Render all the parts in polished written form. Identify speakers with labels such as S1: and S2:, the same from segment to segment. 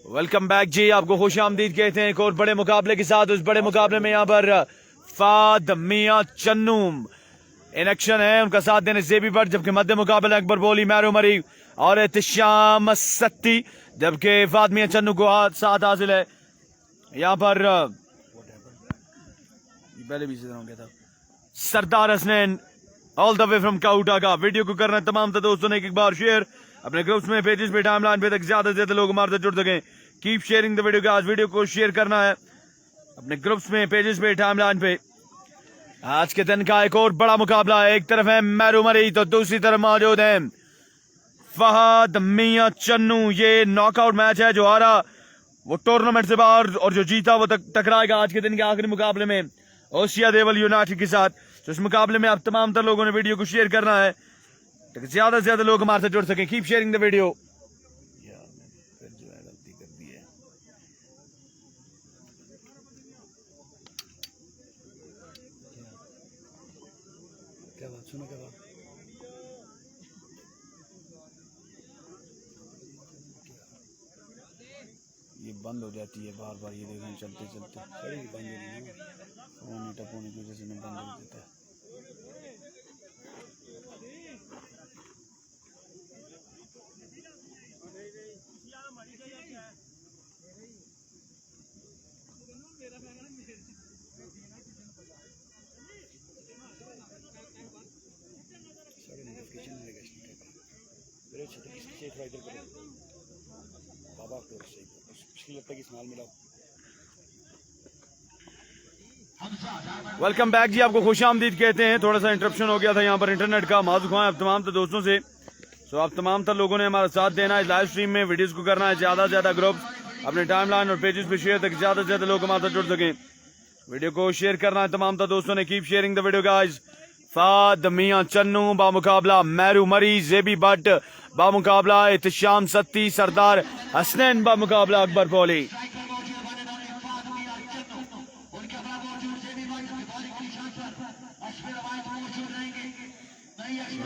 S1: Welcome back जी, आपको खुश आमदीद कहते हैं एक और बड़े मुकाबले के साथ। उस बड़े मुकाबले में यहाँ पर फाद मियां चन्नू इन एक्शन है, उनका साथ देने जेबी भट्ट, जबकि मध्य मुकाबले अकबर बोली, मैरू मरी और एहतिशाम सत्ती, जबकि फाद मियां चन्नू को साथ हासिल है। यहाँ पर पहले भी हो गया था Sardar Hasnain all the way from Quetta का। वीडियो को करना तमाम दोस्तों ने एक बार शेयर अपने ग्रुप्स में, पेजेस पे, टाइमलाइन पे तक ज्यादा से ज्यादा लोग हमारे साथ जुड़ सकें। कीप शेयरिंग द वीडियो का। आज वीडियो को शेयर करना है अपने ग्रुप्स में, पेजेस पे, टाइमलाइन पे। आज के दिन का एक और बड़ा मुकाबला है। एक तरफ है मैरू मरी तो दूसरी तरफ मौजूद है फहद मियां चन्नू। ये नॉकआउट मैच है, जो हारा वो टूर्नामेंट से बाहर और जो जीता वो टकराएगा आज के दिन के आखिरी मुकाबले में ओसिया देवल यूनाइटेड के साथ। तो इस मुकाबले में आप तमाम तर लोगों ने वीडियो को शेयर करना है ताकि ज्यादा से ज्यादा लोग हमारे साथ जुड़ सके। Keep sharing the video. गलती कर दी है। क्या बात सुनो, क्या बात? ये बंद हो जाती है बार बार, ये देखें चलते चलते बंद हो रही है। फोन टप होने की वजह से बंद हो देता है। वेलकम बैक जी, आपको खुश आमदीद कहते हैं। थोड़ा सा इंटरप्शन हो गया था यहाँ पर इंटरनेट का, माजूफ है आप तमाम दोस्तों से। सो आप तमाम तर लोगों ने हमारा साथ देना है। लाइव स्ट्रीम में वीडियोस को करना है ज्यादा से ज्यादा, ग्रुप्स अपने टाइमलाइन और पेजेस पे शेयर तक ज्यादा से ज्यादा लोग हमारे साथ जुड़ सकें। वीडियो को शेयर करना है तमाम तर दोस्तों ने। Keep sharing the video guys. Fahad Mian Channu बामुकाबला मैरू मरी, जेबी भट्ट बामुकाबला एहतिशाम सत्ती, सरदार हसनैन बामुकाबला अकबर पौली।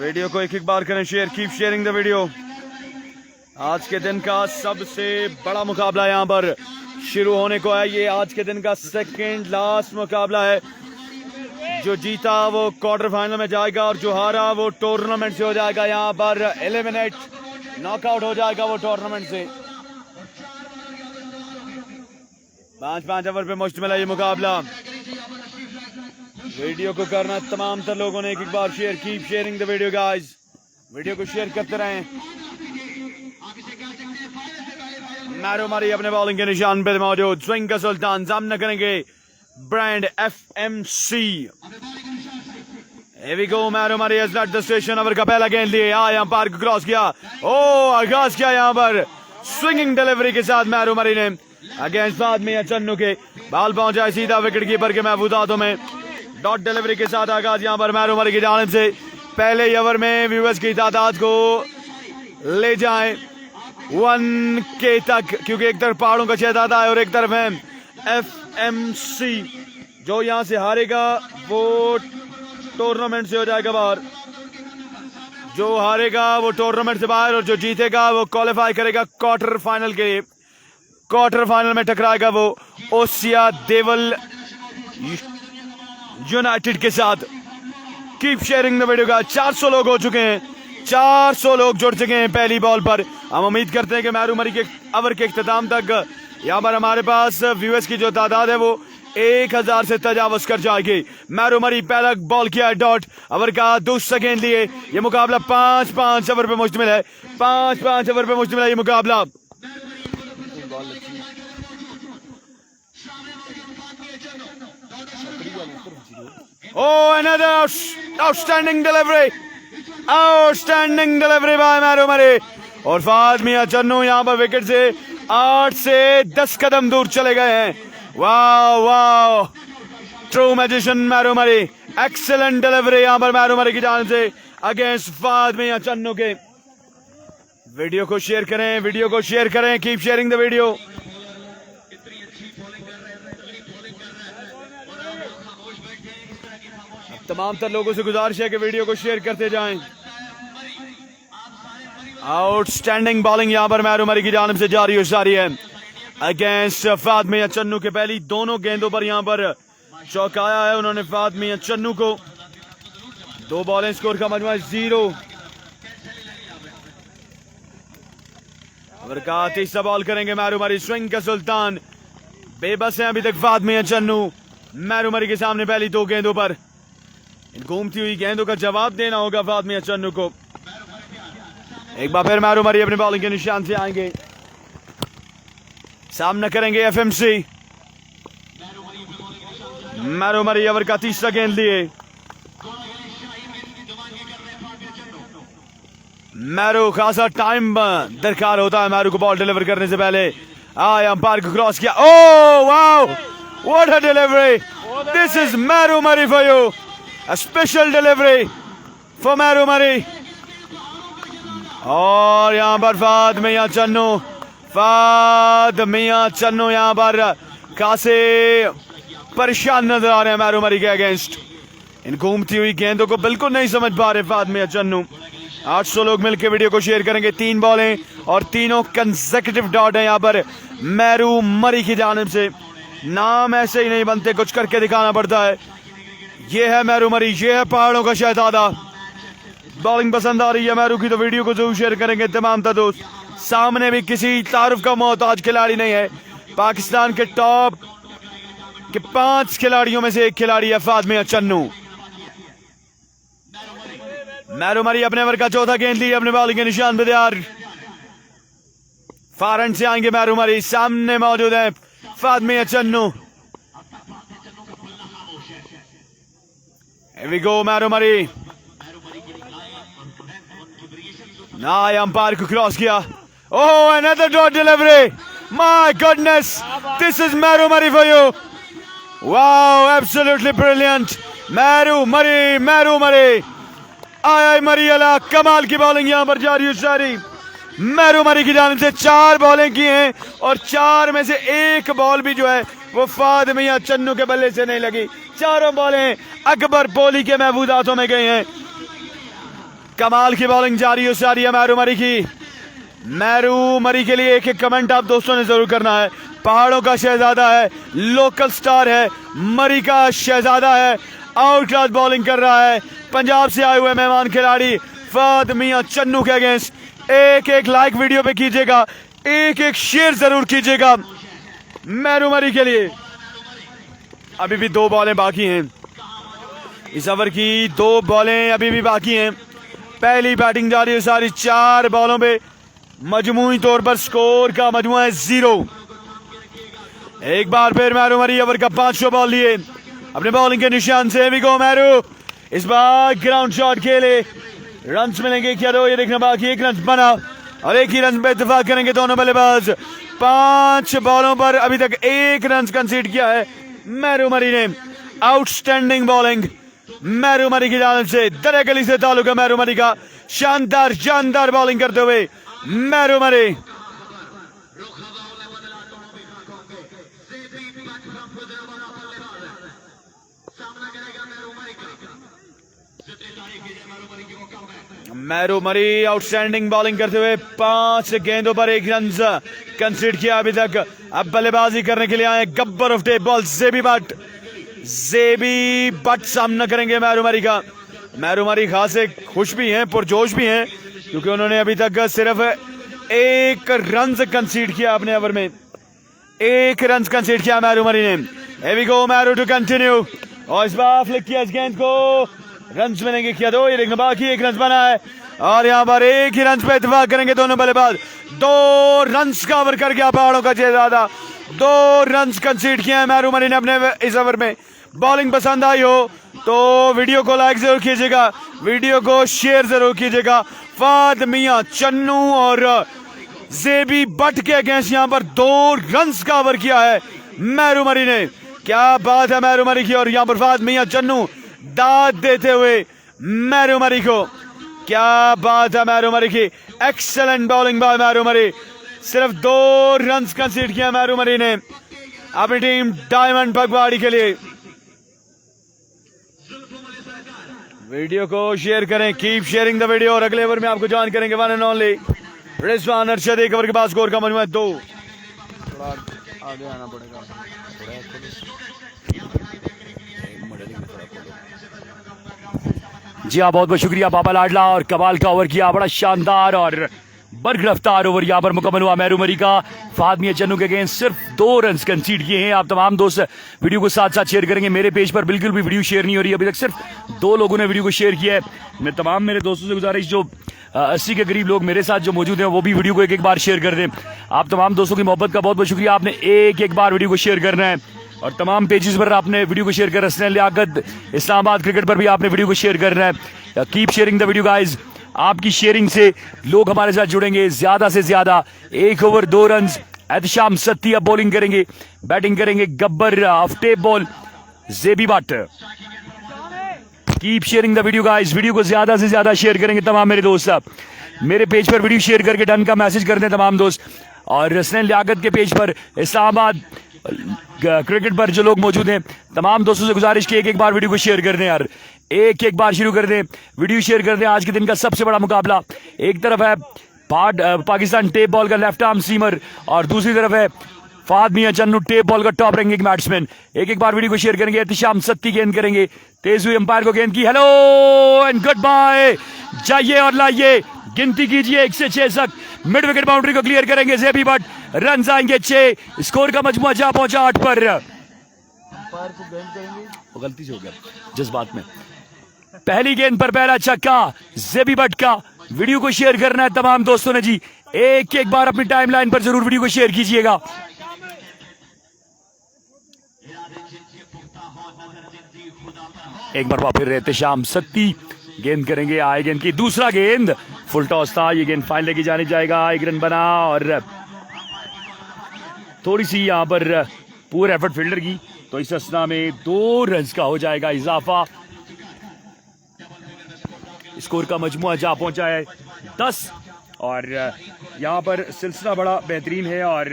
S1: वीडियो को एक बार करें share. Keep sharing the video. आज के दिन का सबसे बड़ा मुकाबला यहाँ पर शुरू होने को है। ये आज के दिन का सेकंड लास्ट मुकाबला है। जो जीता वो क्वार्टर फाइनल में जाएगा और जो हारा वो टूर्नामेंट से हो जाएगा। यहाँ पर एलिमिनेट नॉकआउट हो जाएगा वो टूर्नामेंट से। 5-5 ओवर पे मुश्तमिल है ये मुकाबला। वीडियो को करना तमाम तर लोगों ने एक बार share. Keep sharing the video guys. Video को शेयर करते रहें। मैरू मरी अपने बॉलिंग के निशान पे मौजूद, स्विंग का सुल्तान, सामना करेंगे brand FMC। Here we go, मैरू मरी has left the station। Over का पहला गेंद लिए, यहाँ पार को क्रॉस किया, आगाज किया यहाँ पर स्विंगिंग डिलीवरी के साथ मैरू मरी ने अगेंस्ट फाद मियां चन्नू के। बॉल पहुंचा सीधा विकेट कीपर के महफूज हाथों में। डॉट डिलीवरी के साथ आगाज यहाँ पर मैरू मरी की जानिब से। पहले ओवर में व्यूअर्स की तादाद को ले जाएं 1K तक, क्योंकि एक तरफ पहाड़ों का शहजादा है और एक तरफ है FMC। जो यहाँ से हारेगा वो टूर्नामेंट से हो जाएगा बाहर। जो हारेगा वो टूर्नामेंट से बाहर और जो जीतेगा वो क्वालिफाई करेगा क्वार्टर फाइनल के लिए। क्वार्टर फाइनल में टकराएगा वो ओसिया देवल यूनाइटेड के साथ। कीप शेयरिंग द वीडियो का। 400 लोग हो चुके हैं, 400 लोग जुड़ चुके हैं पहली बॉल पर। हम उम्मीद करते हैं कि मैरू मरी के ओवर के इख्तिताम तक यहाँ पर हमारे पास व्यूअर्स की जो तादाद है वो 1000 से तजावज कर जाएगी। मैरू मरी पहला बॉल किया है डॉट, ओवर का दूसरा गेंद लिए। ये मुकाबला 5-5 ओवर पे मुश्तमिल है। 5-5 ओवर पे मुश्तमिल है ये मुकाबला। Another outstanding delivery, outstanding delivery by मैरू Murree. और फाद मियां चन्नू यहाँ पर विकेट से 8 से 10 कदम दूर चले गए हैं। वाह वाह, ट्रू मैजिशियन मैरू मरी। एक्सेलेंट डिलीवरी यहाँ पर मैरू मरी की जान से अगेंस्ट फाद मियां चन्नू के। वीडियो को शेयर करें, वीडियो को शेयर करें। Keep sharing the video. तमाम तर लोगों से गुजारिश है कि वीडियो को शेयर करते जाएं। आउटस्टैंडिंग बॉलिंग यहाँ पर मैरू मरी की जानिब से जारी हो सारी है अगेंस्ट फाद मियां चन्नू के। पहली दोनों गेंदों पर यहाँ पर चौकाया है उन्होंने फाद मियां चन्नू को। 2 बॉलें स्कोर का मजमा 0। ओवर का तीसरा बॉल करेंगे मैरू मरी। स्विंग का सुल्तान बेबस है अभी तक फाद मियां चन्नू। मैरू मरी के सामने पहली 2 गेंदों पर इन घूमती हुई गेंदों का जवाब देना होगा फाद मियां चन्नू को। एक बार फिर मैरू मरी अपने बॉलिंग के निशान से आएंगे, सामना करेंगे एफएमसी। मैरू मरी ओवर का तीसरा गेंद लिए। मैरू खासा टाइम दरकार होता है मैरू को बॉल डिलीवर करने से पहले। अंपायर को क्रॉस किया। Oh wow, what a delivery! This is Mairu Murree for you, a special delivery for Mairu Murree. और यहां पर फाद मियां चन्नू यहां पर खासे परेशान नजर आ रहे हैं मैरू मरी के अगेंस्ट। इन घूमती हुई गेंदों को बिल्कुल नहीं समझ पा रहे फाद मियां चन्नू। 800 लोग मिलकर वीडियो को शेयर करेंगे। 3 बॉलें और तीनों कंसेक्यूटिव डॉट है यहाँ पर मैरू मरी की जानिब से। नाम ऐसे ही नहीं बनते, कुछ करके दिखाना पड़ता है। ये है मैरू मरी, ये है पहाड़ों का शहजादा। बॉलिंग पसंद आ रही है मैरू की तो वीडियो को जरूर शेयर करेंगे तमाम दोस्त। सामने भी किसी तारुफ का मोहताज खिलाड़ी नहीं है। पाकिस्तान के टॉप के 5 खिलाड़ियों में से एक खिलाड़ी है फाद मियां चन्नू। मैरू मरी अपने ओवर का चौथा गेंद लिए अपने बॉलिंग के निशान पे तैयार। फार एंड से आएंगे मैरू मरी। सामने मौजूद है Fahad Mian Channu. Here we go, मैरू मरी। अंपायर को क्रॉस किया। ओह, another dot delivery. My goodness, this is मैरू मरी for you. Wow, absolutely brilliant. मैरू मरी। आय मरी अला, कमाल की बॉलिंग यहां पर जारी हो सारी। मैरू मरी की जानिब से 4 बॉलें की हैं और 4 में से 1 बॉल भी जो है वो फाद मियां चन्नू के बल्ले से नहीं लगी। 4 बॉलें अकबर पोली के महफूज हाथों में गई हैं। कमाल की बॉलिंग जारी हो सारी है मैरू मरी की। मैरू मरी के लिए एक कमेंट आप दोस्तों ने जरूर करना है। पहाड़ों का शहजादा है, लोकल स्टार है, मरी का शहजादा है, आउट क्लास बॉलिंग कर रहा है। पंजाब से आए हुए मेहमान खिलाड़ी फाद मियां चन्नू के अगेंस्ट एक लाइक वीडियो पे कीजिएगा, एक शेयर जरूर कीजिएगा मैरू मरी के लिए। अभी भी 2 बॉलें बाकी हैं इस ओवर की। 2 बॉलें अभी भी बाकी हैं। पहली बैटिंग जारी है सारी। 4 बॉलों पे मजमूई तौर पर स्कोर का मजमुआ है 0। एक बार फिर मैरू मरी ओवर का 5वां बॉल लिए अपने बॉलिंग के निशान से। भी गो मैरू, इस बार ग्राउंड शॉट खेले। रन्स मिलेंगे क्या 2 ये देखना बाकी। 1 रन बना और 1 ही रन पे इत्तेफाक करेंगे दोनों बल्लेबाज। 5 बॉलों पर अभी तक 1 रन कंसीड किया है मैरू मरी ने। आउटस्टैंडिंग बॉलिंग मैरू मरी की जानिब से। दरे गली से ताल्लुक है मैरू मरी का। शानदार बॉलिंग करते हुए मैरू मरी। मैरू मरी आउटस्टैंडिंग बॉलिंग करते हुए 5 गेंदों पर 1 रन कंसीड किया अभी तक। अब बल्लेबाजी करने के लिए आए गब्बर ऑफ टेप बॉल ज़ेबी बट सामना करेंगे मैरू मरी का। मैरू मरी खासे खुश भी हैं, पुरजोश भी हैं, क्योंकि उन्होंने अभी तक सिर्फ 1 रन कंसीड किया अपने ओवर में। 1 रन कंसीड किया मैरू मरी ने। Here we go, Mairu to continue. और इस बार फ्लिक किया इस गेंद को। रन्स मिलेंगे क्या 2 ये देखना बाकी। 1 रन बना है और यहाँ पर 1 ही रन पे इत्तेफाक करेंगे दोनों बल्लेबाज। 2 रन का ओवर कर गया पहाड़ों का शहजादा। 2 रन कंसीड किए हैं मैरू मरी ने अपने इस ओवर में। बॉलिंग पसंद आई हो तो वीडियो को लाइक जरूर कीजिएगा, वीडियो को शेयर जरूर कीजिएगा। फाद मियां चन्नू और ज़ेबी बट के अगेंस्ट यहाँ पर 2 रन का ओवर किया है मैरू मरी ने। क्या बात है मैरू मरी की। और यहाँ पर फाद मियां चन्नू दाद देते हुए मैरू मरी को। क्या बात है मैरू मरी की। एक्सेलेंट बॉलिंग बाय मैरू मरी। सिर्फ 2 रन कंसीड किया मैरू मरी ने अपनी टीम डायमंड पगवाड़ी के लिए। वीडियो को शेयर करें, कीप शेयरिंग द वीडियो। और अगले ओवर में आपको ज्वाइन करेंगे one and only Rizwan Arshad. एक ओवर के बाद स्कोर का मजमूआ 2। थोड़ा आगे आना पड़ेगा।
S2: जी हाँ, बहुत बहुत शुक्रिया बाबा लाडला। और कमाल का ओवर किया, बड़ा शानदार और बर्ग रफ्तार ओवर यहाँ पर मुकम्मल हुआ मेहरू मरी का। फहद मियां चन्नू के अगेंस्ट सिर्फ 2 रन कंसीड किए हैं। आप तमाम दोस्त वीडियो को साथ साथ शेयर करेंगे। मेरे पेज पर बिल्कुल भी वीडियो शेयर नहीं हो रही, अभी तक सिर्फ 2 लोगों ने वीडियो को शेयर किया है। मैं तमाम मेरे दोस्तों से गुजारिश, जो 80 के करीब लोग मेरे साथ जो मौजूद हैं, वो भी वीडियो को एक बार शेयर कर दें। आप तमाम दोस्तों की मोहब्बत का बहुत बहुत शुक्रिया। आपने एक बार वीडियो को शेयर करना है और तमाम पेजेस पर आपने वीडियो को शेयर कर रहे हैं। लियाकत इस्लामाबाद क्रिकेट पर भी आपने वीडियो को शेयर करना है। Keep sharing the video guys. आपकी शेयरिंग से लोग हमारे साथ जुड़ेंगे ज्यादा से ज्यादा। 1 ओवर 2 रन। एहतशाम सत्ती अब बॉलिंग करेंगे, बैटिंग करेंगे Gabbar of tape ball JB Bhatt. Keep sharing the video guys. Video को ज्यादा से ज्यादा शेयर करेंगे तमाम मेरे दोस्त। मेरे पेज पर वीडियो शेयर करके डन का मैसेज कर दें तमाम दोस्त। और हसनैन लियाकत के पेज पर इस्लामाबाद क्रिकेट पर जो लोग मौजूद हैं, तमाम दोस्तों से गुजारिश की एक बार वीडियो को शेयर कर दें यार। एक बार शुरू कर दें, वीडियो शेयर कर दें। आज के दिन का सबसे बड़ा मुकाबला, एक तरफ है पाकिस्तान टेप बॉल का लेफ्ट आर्म सीमर और दूसरी तरफ है फहद मियां चन्नू टेप बॉल का टॉप रैंकिंग बैट्समैन। एक बार वीडियो को शेयर करेंगे। एहतशाम सत्ती गेंद करेंगे, तेज हुई अंपायर को गेंद की, हेलो एंड गुड बाय। जाइए और लाइए, गिनती कीजिए 1 से 6 तक। मिड विकेट बाउंड्री को क्लियर करेंगे जेबी भट्ट। रन आएंगे 6। स्कोर का मजमुआ जा पहुंचा 8 पर। वो गलती से हो गया जज्बात में। पहली गेंद पर पहला छक्का जेबी भट्ट का। वीडियो को शेयर करना है तमाम दोस्तों ने जी। एक बार अपनी टाइमलाइन पर जरूर वीडियो को शेयर कीजिएगा। एक बार फिर एहतशाम सत्ती गेंद करेंगे, आए गेंद की, दूसरा गेंद फुल टॉस था। ये गेंद फाइनल की जाने जाएगा। 1 रन बना और थोड़ी सी यहां पर पूरा एफर्ट फील्डर की, तो इस असना में 2 रन का हो जाएगा इजाफा। स्कोर का मजमुआ जा पहुंचा है 10। और यहाँ पर सिलसिला बड़ा बेहतरीन है और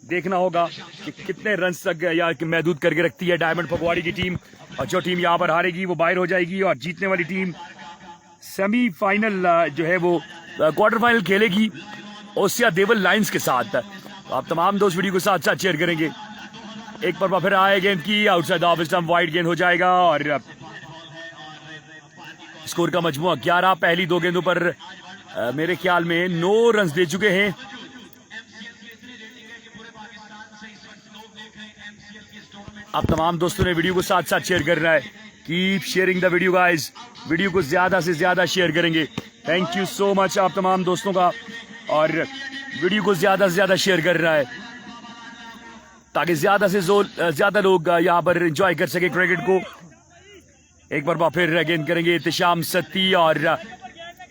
S2: देखना होगा कि कितने रन तक या महदूद करके रखती है डायमंड फगवाड़ी की टीम। और जो टीम यहाँ पर हारेगी वो बाहर हो जाएगी और जीतने वाली टीम सेमीफाइनल जो है वो क्वार्टर फाइनल खेलेगी ओसिया देवल लाइंस के साथ। आप तमाम दोस्त वीडियो को साथ साथ शेयर करेंगे। एक पर फिर आए गेंद की, आउटसाइड ऑफ स्टंप, वाइड गेंद हो जाएगा और स्कोर का मजमुआ 11। पहली 2 गेंदों पर मेरे ख्याल में 9 रन दे चुके हैं। आप तमाम दोस्तों ने वीडियो को साथ साथ शेयर करना है। Keep sharing the video guys. Video को ज्यादा से ज्यादा शेयर करेंगे। थैंक यू सो मच आप तमाम दोस्तों का। और वीडियो को ज्यादा से ज्यादा शेयर कर रहा है ताकि ज्यादा से ज्यादा लोग यहाँ पर एंजॉय कर सके क्रिकेट को। एक बार फिर गेंद करेंगे एहतशाम सत्ती और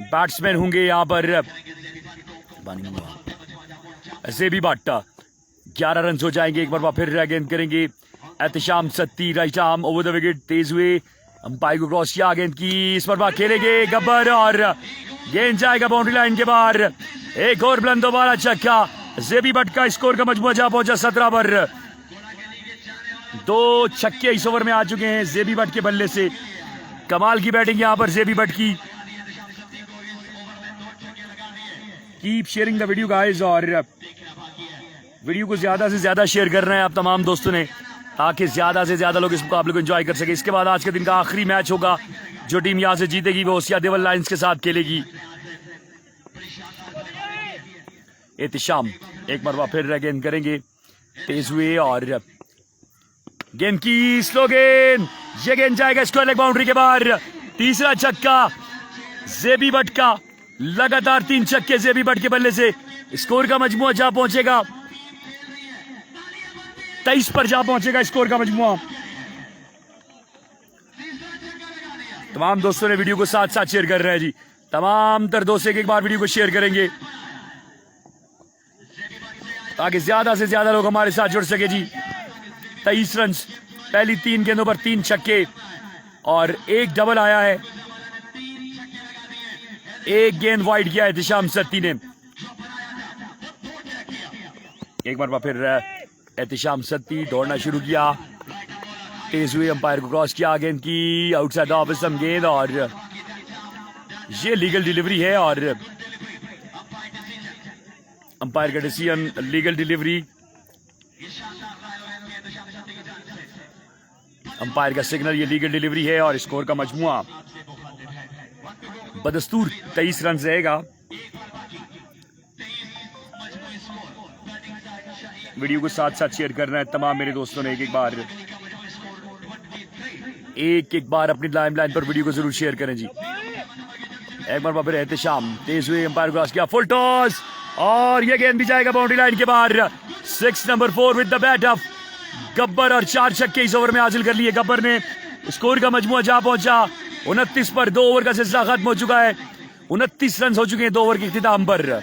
S2: बैट्समैन होंगे यहाँ पर जेबी भट्ट। 11 रन हो जाएंगे। एक बार फिर गेंद करेंगे Ehtisham Satti, right arm over the wicket, तेज हुए अंपायर को क्रॉस किया, गेंद की, इस पर खेलेंगे गब्बर और गेंद जाएगा बाउंड्री लाइन के बाहर। एक और बुलंद दोबारा छक्का जेबी भट्ट का। स्कोर का मजमुआ जा पहुंचा 17 पर। 2 छक्के इस ओवर में आ चुके हैं जेबी भट्ट के बल्ले से। कमाल की बैटिंग यहां पर जेबी भट्ट की। Keep sharing the video guys और वीडियो को ज्यादा से ज्यादा शेयर कर रहे हैं आप तमाम दोस्तों ने ताकि ज्यादा से ज्यादा लोग इस मुकाबले को एंजॉय कर सके। इसके बाद आज के दिन का आखिरी मैच होगा। जो टीम यहां से जीतेगी वो ओसिया देवल लाइंस के साथ खेलेगी। एहतशाम एक बार फिर गेंद करेंगे, तेज हुए और गेंद की, स्लो गेंद, ये गेंद जाएगा स्क्वायर लेग बाउंड्री के बाहर। तीसरा छक्का जेबी भट्ट का। लगातार 3 छक्के जेबी भट्ट के बल्ले से। स्कोर का मजमुआ जा पहुंचेगा 23 पर जा पहुंचेगा स्कोर का मजमुआ। तमाम दोस्तों ने वीडियो को साथ साथ शेयर कर रहे हैं जी। तमाम तर दोस्त एक बार वीडियो को शेयर करेंगे ताकि ज्यादा से ज्यादा लोग हमारे साथ जुड़ सके जी। 23 रन, पहली 3 गेंदों पर 3 छक्के और 1 डबल आया है। 1 गेंद वाइड किया है एहतशाम सत्ती ने। एक बार फिर एहतशाम सत्ती दौड़ना शुरू किया, तेज हुए अंपायर को क्रॉस किया, गेंद की, आउटसाइड ऑफ स्टंप गेंद और ये लीगल डिलीवरी है और अंपायर का डिसीजन लीगल डिलीवरी, अंपायर का सिग्नल, ये लीगल डिलीवरी है और स्कोर का मजमुआ बदस्तूर 23 रन रहेगा। वीडियो को साथ साथ शेयर करना है तमाम मेरे दोस्तों ने, एक बार अपनी लाइन पर वीडियो को जरूर शेयर करें जी। एक बार फिर एहतशाम, तेज हुए, अंपायर क्रॉस किया, फुल टॉस और ये गेंद भी जाएगा बाउंड्री लाइन के बाहर। 6 number 4 with the bat of Gabbar और 4 छक्के इस ओवर में हासिल कर लिए गब्बर ने। स्कोर का मजमुआ जा पहुंचा 29 पर। 2 ओवर का सिलसिला खत्म हो चुका है, 29 रन हो चुके हैं 2 ओवर के इख्तिताम पर।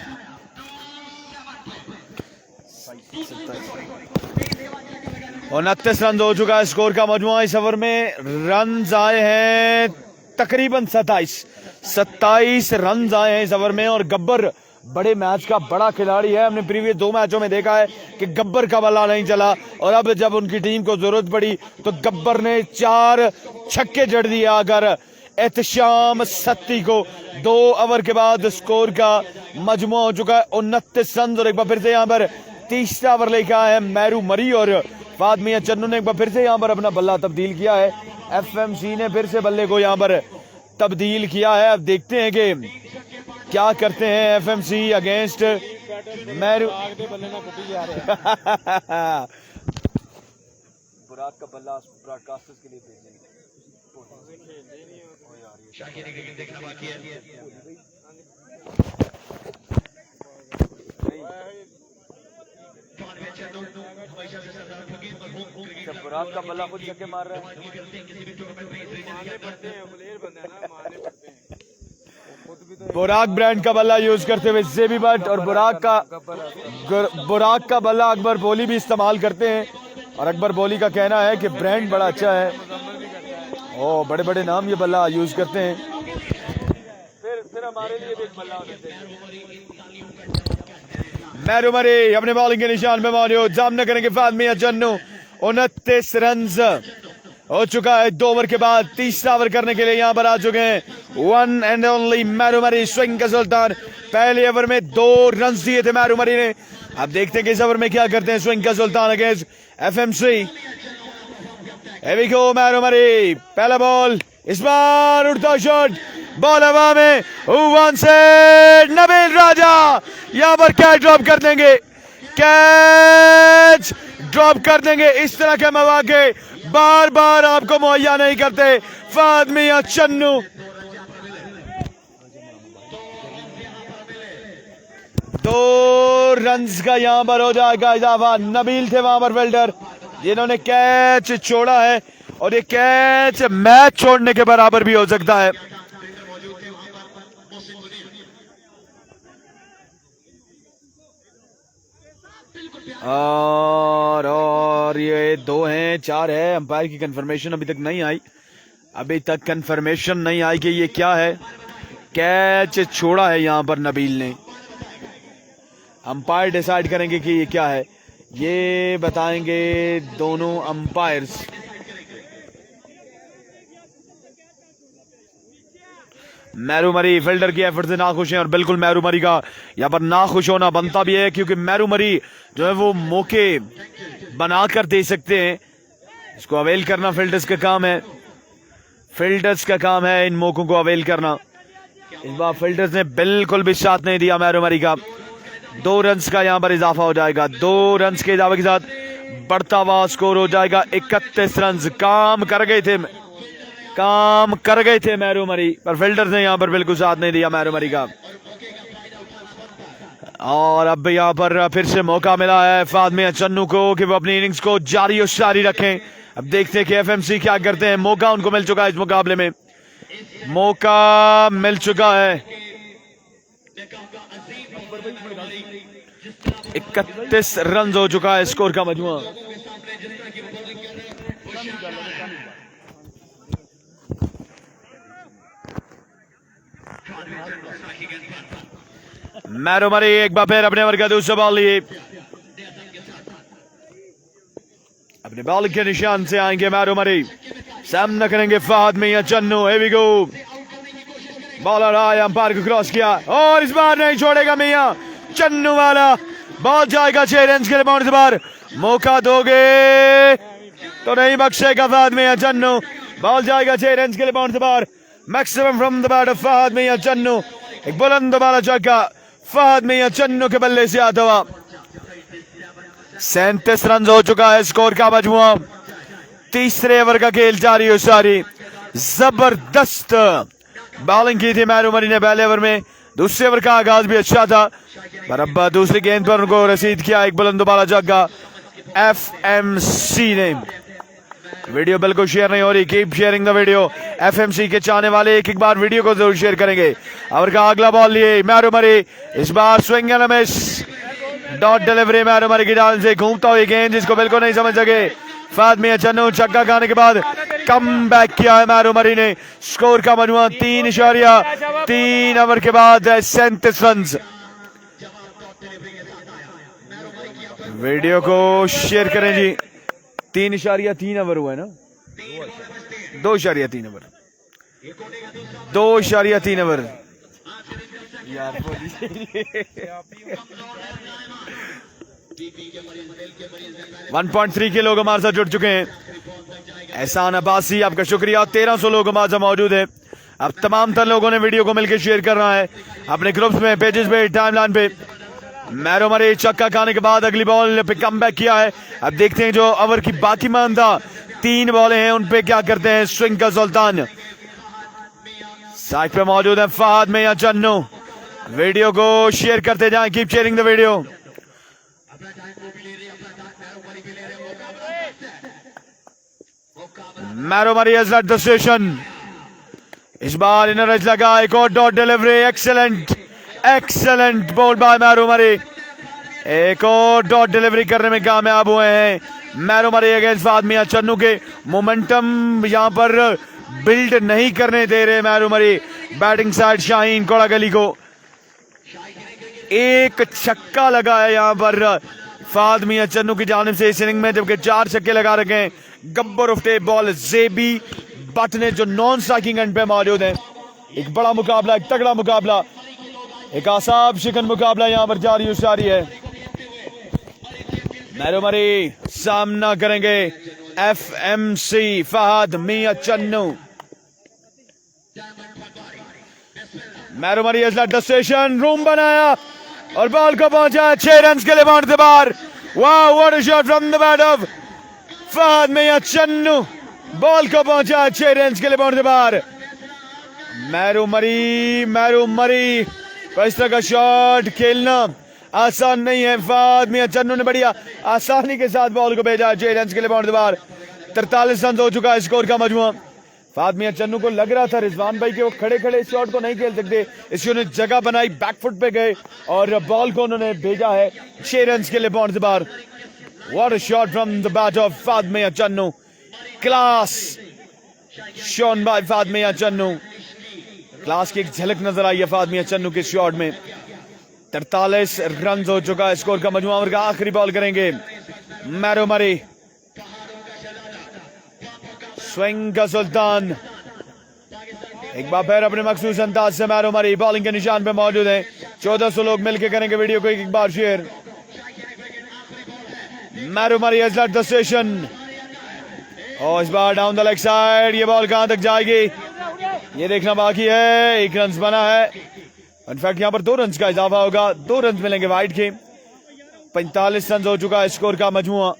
S1: 29 रन हो चुका है स्कोर का मजमुआ। इस ओवर में रन आए हैं तकरीबन 27 रन आए हैं इस ओवर में। और गब्बर बड़े मैच का बड़ा खिलाड़ी है, हमने प्रीवियस 2 मैचों में देखा है कि गब्बर का बल्ला नहीं चला और अब जब उनकी टीम को जरूरत पड़ी तो गब्बर ने 4 छक्के जड़ दिए आकर एहतशाम सत्ती को। 2 ओवर के बाद स्कोर का मजमुआ हो चुका है 29 रन। और एक बार फिर से यहाँ पर तीसरा ओवर लेकर आए हैं मैरू मरी और फाद मियां चन्नू ने एक बार फिर से यहाँ पर अपना बल्ला तब्दील किया है। एफएमसी ने फिर से बल्ले को यहाँ पर तब्दील किया है। अब देखते हैं कि क्या करते हैं एफएमसी अगेंस्ट मैरू। बुराक का बल्ला ब्रॉडकास्टर्स के लिए बुराक का बल्ला खुद छक्के मार रहा है। बुराक ब्रांड का बल्ला यूज करते हुए जेबी भट्ट और बुराक का बल्ला अकबर बोली भी इस्तेमाल करते हैं। और अकबर बोली का कहना है कि ब्रांड बड़ा अच्छा है, ओ बड़े बड़े नाम ये बल्ला यूज करते हैं। फिर हमारे लिए भी एक बल्ला मैरू मरी अपने बॉलिंग के निशान पे मौजूद, सामने करेंगे फाद मियां चन्नू। 29 रन हो चुका है 2 ओवर के बाद। तीसरा ओवर करने के लिए यहाँ पर आ चुके हैं वन एंड ओनली मैरू मरी, स्विंग का सुल्तान। पहले ओवर में 2 रन दिए थे मैरू मरी ने। अब देखते हैं कि इस ओवर में क्या करते हैं स्विंग का सुल्तान against FMC. Here we go, मैरू Murree, पहला बॉल, इस बार उड़ता शॉट, बॉल हवा में, वन से नबील राजा यहाँ पर कैच ड्रॉप कर देंगे, कैच ड्रॉप कर देंगे। इस तरह के मौके बार बार आपको मुहैया नहीं करते फाद मियां चन्नू। 2 रन्स का यहाँ पर हो जाएगा इजाफा। नबील थे वहां पर फील्डर जिन्होंने कैच छोड़ा है और ये कैच मैच छोड़ने के बराबर भी हो सकता है। और ये 2 हैं 4 है। अंपायर की कंफर्मेशन अभी तक नहीं आई, अभी तक कंफर्मेशन नहीं आई कि ये क्या है। कैच छोड़ा है यहाँ पर नबील ने। अंपायर डिसाइड करेंगे कि ये क्या है, ये बताएंगे दोनों अंपायर्स। मैरू मरी फील्डर की एफर्ट से नाखुश हैं और बिल्कुल मैरू मरी का यहाँ पर नाखुश होना बनता भी है, क्योंकि मैरू मरी जो है वो मौके बनाकर दे सकते हैं। इसको अवेल करना फील्डर्स का काम है, फील्डर्स का काम है इन मौकों को अवेल करना। इस बार फील्डर्स ने बिल्कुल भी साथ नहीं दिया मैरू मरी का। 2 रन्स का यहाँ पर इजाफा हो जाएगा। 2 रन्स के इजाफे के साथ बढ़ता हुआ स्कोर हो जाएगा 31 रन। काम कर गए थे मैरू मरी, पर फील्डर्स ने यहाँ पर बिल्कुल साथ नहीं दिया मैरू मरी का। और अब यहाँ पर फिर से मौका मिला है फाद मियां चन्नू को कि वो अपनी इनिंग्स को जारी और सारी रखें। अब देखते हैं कि एफएमसी क्या करते हैं। मौका उनको मिल चुका है, इस मुकाबले में मौका मिल चुका है। 31 रन हो चुका है स्कोर का मजमुआ। मैरू मरी एक बार फिर अपने ओवर का दूसरा बॉल लिए, अपने बॉल के निशान से आएंगे मैरू मरी, सामना करेंगे Fahad Mian Channu. Here we go, bowler आया, अंपायर को क्रॉस किया और इस बार नहीं छोड़ेगा मियां चन्नू वाला। बॉल जाएगा 6 रन के लिए बाउंड्री बार। मौका दोगे तो नहीं बख्शेगा फहद मियां चन्नू। बॉल जाएगा 6 रन के लिए बाउंड्री बार। Maximum from the bat of Fahad Mian Channu. एक बुलंद वाला छक्का फहद मियां चन्नू के बल्ले से आता हुआ। 37 रन हो चुका है स्कोर का मजमुआ। तीसरे ओवर का खेल जारी हो सारी। जबरदस्त बॉलिंग की थी मैरू मरी ने पहले ओवर में। दूसरे ओवर का आगाज भी अच्छा था, पर अब दूसरी गेंद पर उनको रसीद किया एक बुलंद वाला छक्का एफएमसी ने। वीडियो बिल्कुल शेयर नहीं हो रही, keep sharing the video. FMC के चाहने वाले एक बार वीडियो को जरूर शेयर करेंगे। ओवर का अगला बॉल लिए मैरू मरी, इस बार swing and miss. Dot delivery Mairu Murree की डाल से घूमता हुई गेंद जिसको बिल्कुल नहीं समझ सके फहद मियां चन्नू। छक्का खाने के बाद कम बैक किया है मैरू मरी ने। स्कोर का मजमुआ 3 ओवर के बाद 37 रन। वीडियो को शेयर करें जी। 3.3 ओवर हुआ है ना, 2.3 ओवर, 2.3 ओवर। 1.3 के लोग हमारे साथ जुड़ चुके हैं। एहसान अब्बासी आपका शुक्रिया। 1300 लोग हमारे साथ मौजूद है। अब तमाम तर लोगों ने वीडियो को मिलकर शेयर करना है अपने ग्रुप्स में, पेजेस पे, टाइमलाइन पे। मैरू मरी छक्का खाने के बाद अगली बॉल पे कम बैक किया है। अब देखते हैं जो ओवर की बाकी मानदा 3 बॉलें हैं उन पे क्या करते हैं स्विंग का सुल्तान। साइड पे मौजूद है फहद मियां चन्नू। वीडियो को शेयर करते जाएं, कीप शेयरिंग द वीडियो। मैरू मरी हैज लेफ्ट द स्टेशन। इस बार इनर एज लगा, एक और dot delivery. Excellent ball by Mairu Murree. एक और डॉट डिलीवरी करने में कामयाब हुए हैं मैरू मरी अगेंस्ट फहद मियां चन्नू के। मोमेंटम यहां पर बिल्ड नहीं करने दे रहे मैरू मरी। बैटिंग साइड शाहीन कोड़ा गली को एक छक्का लगा है यहां पर फहद मियां चन्नू की जानिब से इस इनिंग में, जबकि 4 छक्के लगा रखे हैं Gabbar of tape ball JB Butt ने जो नॉन स्ट्राइकिंग एंड पे मौजूद है। एक बड़ा मुकाबला, एक तगड़ा मुकाबला, एक आसाब शिकन मुकाबला यहां पर जारी है। मैरू मरी सामना करेंगे एफएमसी फहद मियां चन्नू। मैरू मरी has left the station, room बनाया और बॉल को पहुंचा 6 रन के लिए बाउंड्री बार। वाह, what a shot from the bat of Fahad Mian Channu. Ball को पहुंचा 6 रन के लिए बाउंड्री बार। मैरू मरी को इस तरह का शॉट खेलना आसान नहीं है। फहद मियां चन्नू ने बढ़िया आसानी के साथ बॉल को भेजा 6 रन के लिए बाउंड्री बार। 43 रन हो चुका है स्कोर का मजमुआ। फहद मियां चन्नू को लग रहा था रिजवान भाई के वो खड़े खड़े इस शॉट को नहीं खेल सकते, इसकी उन्होंने जगह बनाई, बैकफुट पे गए और बॉल को उन्होंने भेजा है 6 रन के लिए बाउंड्री बार। What a shot from the bat of Fahad Mian Channu. Class shown by Fahad Mian Channu. Class की एक झलक नजर आई है फहद मियां चन्नू के शॉट में। 43 रन हो चुका है स्कोर का मजमुआ। ओवर का आखिरी बॉल करेंगे मैरू मरी। स्विंग का सुल्तान एक बार फिर अपने मखसूस अंदाज से मैरू मरी बॉलिंग के निशान पे मौजूद है। 1400 लोग मिलकर करेंगे वीडियो को एक बार शेयर। मैरू मरी हैज लेफ्ट द स्टेशन और इस बार डाउन द लेग साइड। ये बॉल कहां तक जाएगी ये देखना बाकी है। 1 रन बना है, इनफैक्ट यहां पर 2 रन का इजाफा होगा, 2 रन मिलेंगे वाइड के। 45 रन हो चुका है स्कोर का मजमुआ।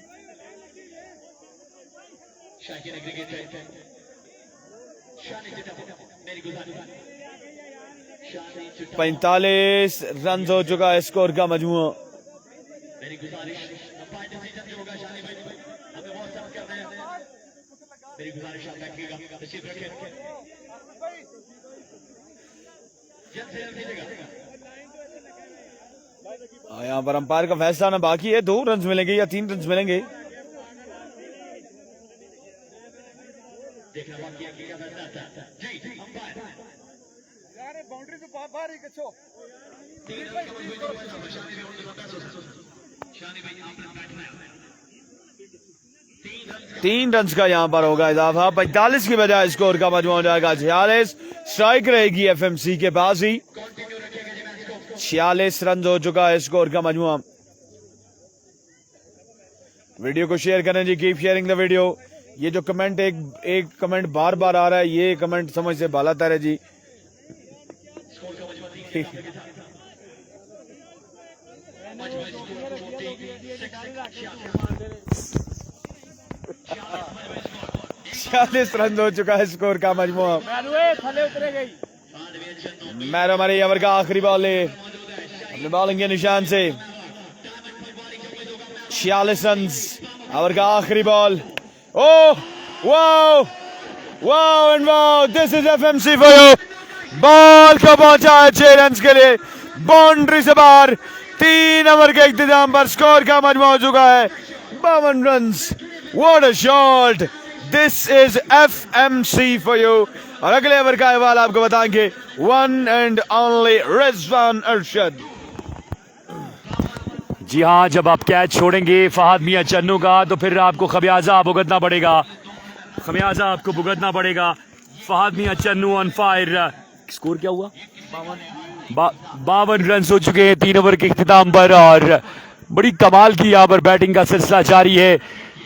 S1: 45 रन हो चुका है स्कोर का मजमुआ। यहाँ पर अंपायर का फैसला ना बाकी है। 2 रन मिलेंगे या 3 रन मिलेंगे। बाउंड्री से बाहर ही कछो 3 रन का यहाँ पर होगा इजाफा। 45 की बजाय स्कोर का मजमू हो जाएगा 46। स्ट्राइक रहेगी एफएमसी के पास ही। 46 रन हो चुका है स्कोर का मजमुआ। वीडियो को शेयर करें जी, कीप शेयरिंग द वीडियो। ये जो कमेंट एक कमेंट बार बार आ रहा है, ये कमेंट समझ से बाला तर है जी। छियालीस रन हो चुका है स्कोर का मजमुआ। मैरो मरी ओवर का आखिरी बॉल है अपने बॉलिंग के निशान से। 46 रन ओवर का आखिरी ball. Oh wow wow and wow, this is FMC for you. Ball को पहुंचा है 6 रन के लिए, बाउंड्री से बाहर। 3 ओवर के इख्तिताम पर स्कोर का मजमू हो चुका है 52 run. What a shot, this is FMC for you. और अगले ओवर का अहवाल आपको बताएंगे one and only Rizwan Arshad.
S2: जी हाँ, जब आप कैच छोड़ेंगे फहद मियां चन्नू का तो फिर आपको खमियाजा भुगतना पड़ेगा। खमियाजा आपको भुगतना पड़ेगा। Fahad Mian Channu on fire. Score क्या हुआ? 52 रन हो चुके हैं 3 ओवर के इख्तिताम पर। और बड़ी कमाल की यहाँ पर बैटिंग का सिलसिला जारी है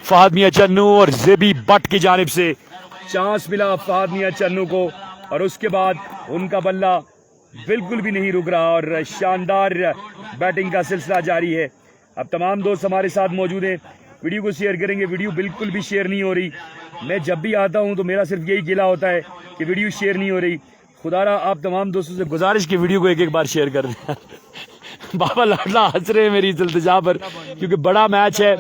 S2: फहद मियां चन्नू और जेबी बट की जानिब से। चांस मिला फहद मियां चन्नू को और उसके बाद उनका बल्ला बिल्कुल भी नहीं रुक रहा और शानदार बैटिंग का सिलसिला जारी है। अब तमाम दोस्त हमारे साथ मौजूद हैं, वीडियो को शेयर करेंगे। वीडियो बिल्कुल भी शेयर नहीं हो रही। मैं जब भी आता हूं तो मेरा सिर्फ यही गिला होता है कि वीडियो शेयर नहीं हो रही। खुदारा आप तमाम दोस्तों से गुजारिश की वीडियो को एक बार शेयर कर दें। बाबा लाडला हंस रहे हैं मेरी इस इल्तिजा पर, क्योंकि बड़ा मैच है,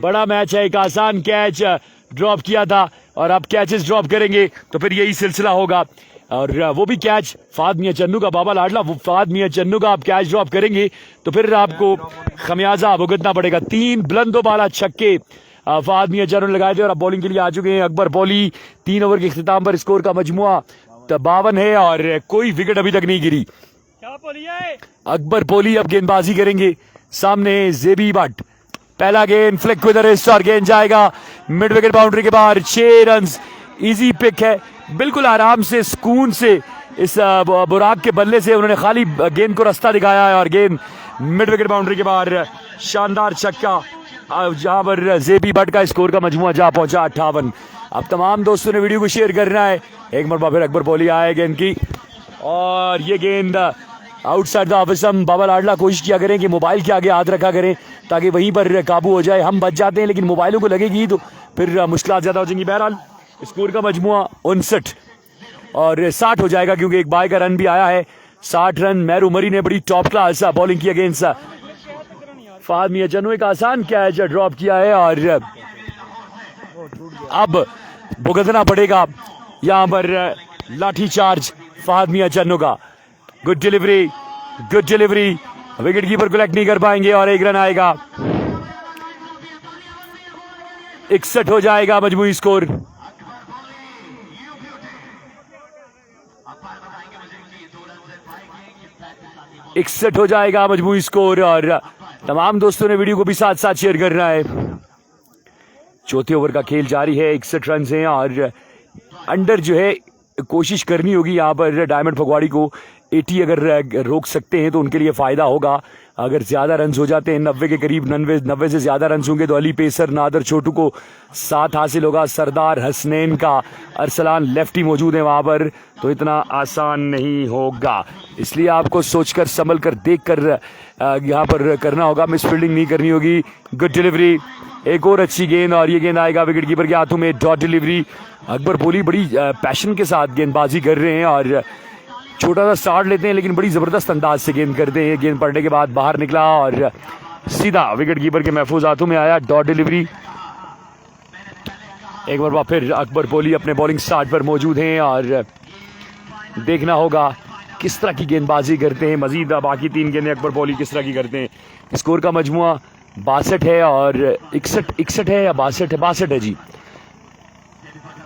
S2: बड़ा मैच है। एक आसान कैच ड्रॉप किया था और अब कैचेस ड्रॉप करेंगे तो फिर यही सिलसिला होगा। और वो भी कैच फहद मियां चन्नू का। बाबा लाडला, वो फहद मियां चन्नू का आप कैच ड्रॉप करेंगे तो फिर आपको खमियाजा भुगतना पड़ेगा। 3 बुलंदो बाला छक्के फहद मियां चन्नू ने लगाए थे और अब बॉलिंग के लिए आ चुके हैं अकबर पॉली। 3 ओवर के इख्तिताम पर स्कोर का मजमुआ 52 है और कोई विकेट अभी तक नहीं गिरी। अकबर पॉली अब गेंदबाजी करेंगे। सामने जेबी बट। पहला गेंद फ्लिक विद रिस्ट और गेंद जाएगा मिड विकेट बाउंड्री के बाहर। 6 रन, इजी पिक है, बिल्कुल आराम से सुकून से इस बुराक के बल्ले से उन्होंने खाली गेंद को रास्ता दिखाया है और गेंद मिड विकेट बाउंड्री के बाहर। शानदार छक्का जहां पर जेबी बट का स्कोर का मजमुआ जा पहुंचा 58। अब तमाम दोस्तों ने वीडियो को शेयर करना है। एक मरतबा फिर अकबर पॉली आए गेंद की और ये गेंद आउटसाइड द ऑफ स्टंप। बाबा लाडला कोशिश किया करें कि मोबाइल के आगे हाथ रखा करें ताकि वहीं पर काबू हो जाए। हम बच जाते हैं लेकिन मोबाइलों को लगेगी तो फिर मुश्किल ज्यादा हो जाएंगी। बहरहाल स्कोर का मजमुआ 59 और 60 हो जाएगा क्योंकि एक बाय का रन भी आया है। 60 रन। मैरू मरी ने बड़ी टॉप क्लास बॉलिंग की अगेंस्ट फहद मियां चन्नू। एक आसान कैच ड्रॉप किया है और अब भुगतना पड़ेगा यहां पर लाठी चार्ज फहद मियां चन्नू का। Good delivery, good delivery. Wicket keeper collect नहीं कर पाएंगे और 1 रन आएगा। 61 हो जाएगा मजमूई स्कोर। इकसठ हो जाएगा मजमूई स्कोर और तमाम दोस्तों ने वीडियो को भी साथ साथ शेयर करना है। चौथे ओवर का खेल जारी है। 61 रन हैं और अंडर जो है कोशिश करनी होगी यहाँ पर डायमंड फगवाड़ी को। 80 अगर रोक सकते हैं तो उनके लिए फायदा होगा। अगर ज्यादा रन हो जाते हैं 90 के करीब, 90 से ज्यादा रन होंगे तो अली पेसर, नादर छोटू को 7 हासिल होगा। सरदार हसनैन का अरसलान लेफ्टी मौजूद है वहां पर, तो इतना आसान नहीं होगा। इसलिए आपको सोचकर संभल कर देख कर यहाँ पर करना होगा। मिस फील्डिंग नहीं करनी होगी। गुड डिलीवरी, एक और अच्छी गेंद और ये गेंद आएगा विकेट कीपर के हाथों में। Dot delivery. अकबर पॉली बड़ी पैशन के साथ गेंदबाजी कर रहे हैं और छोटा सा स्टार्ट लेते हैं लेकिन बड़ी जबरदस्त अंदाज से गेंद करते हैं। गेंद पड़ने के बाद बाहर निकला और सीधा विकेट कीपर के महफूज हाथों में आया। Dot delivery. एक बार फिर अकबर पॉली अपने बॉलिंग स्टार्ट पर मौजूद हैं और देखना होगा किस तरह की गेंदबाजी करते हैं। मजीद बाकी 3 गेंदें अकबर पॉली किस तरह की करते हैं। स्कोर का मजमुआ 62 है और 61 है या 62 है? 62 है जी।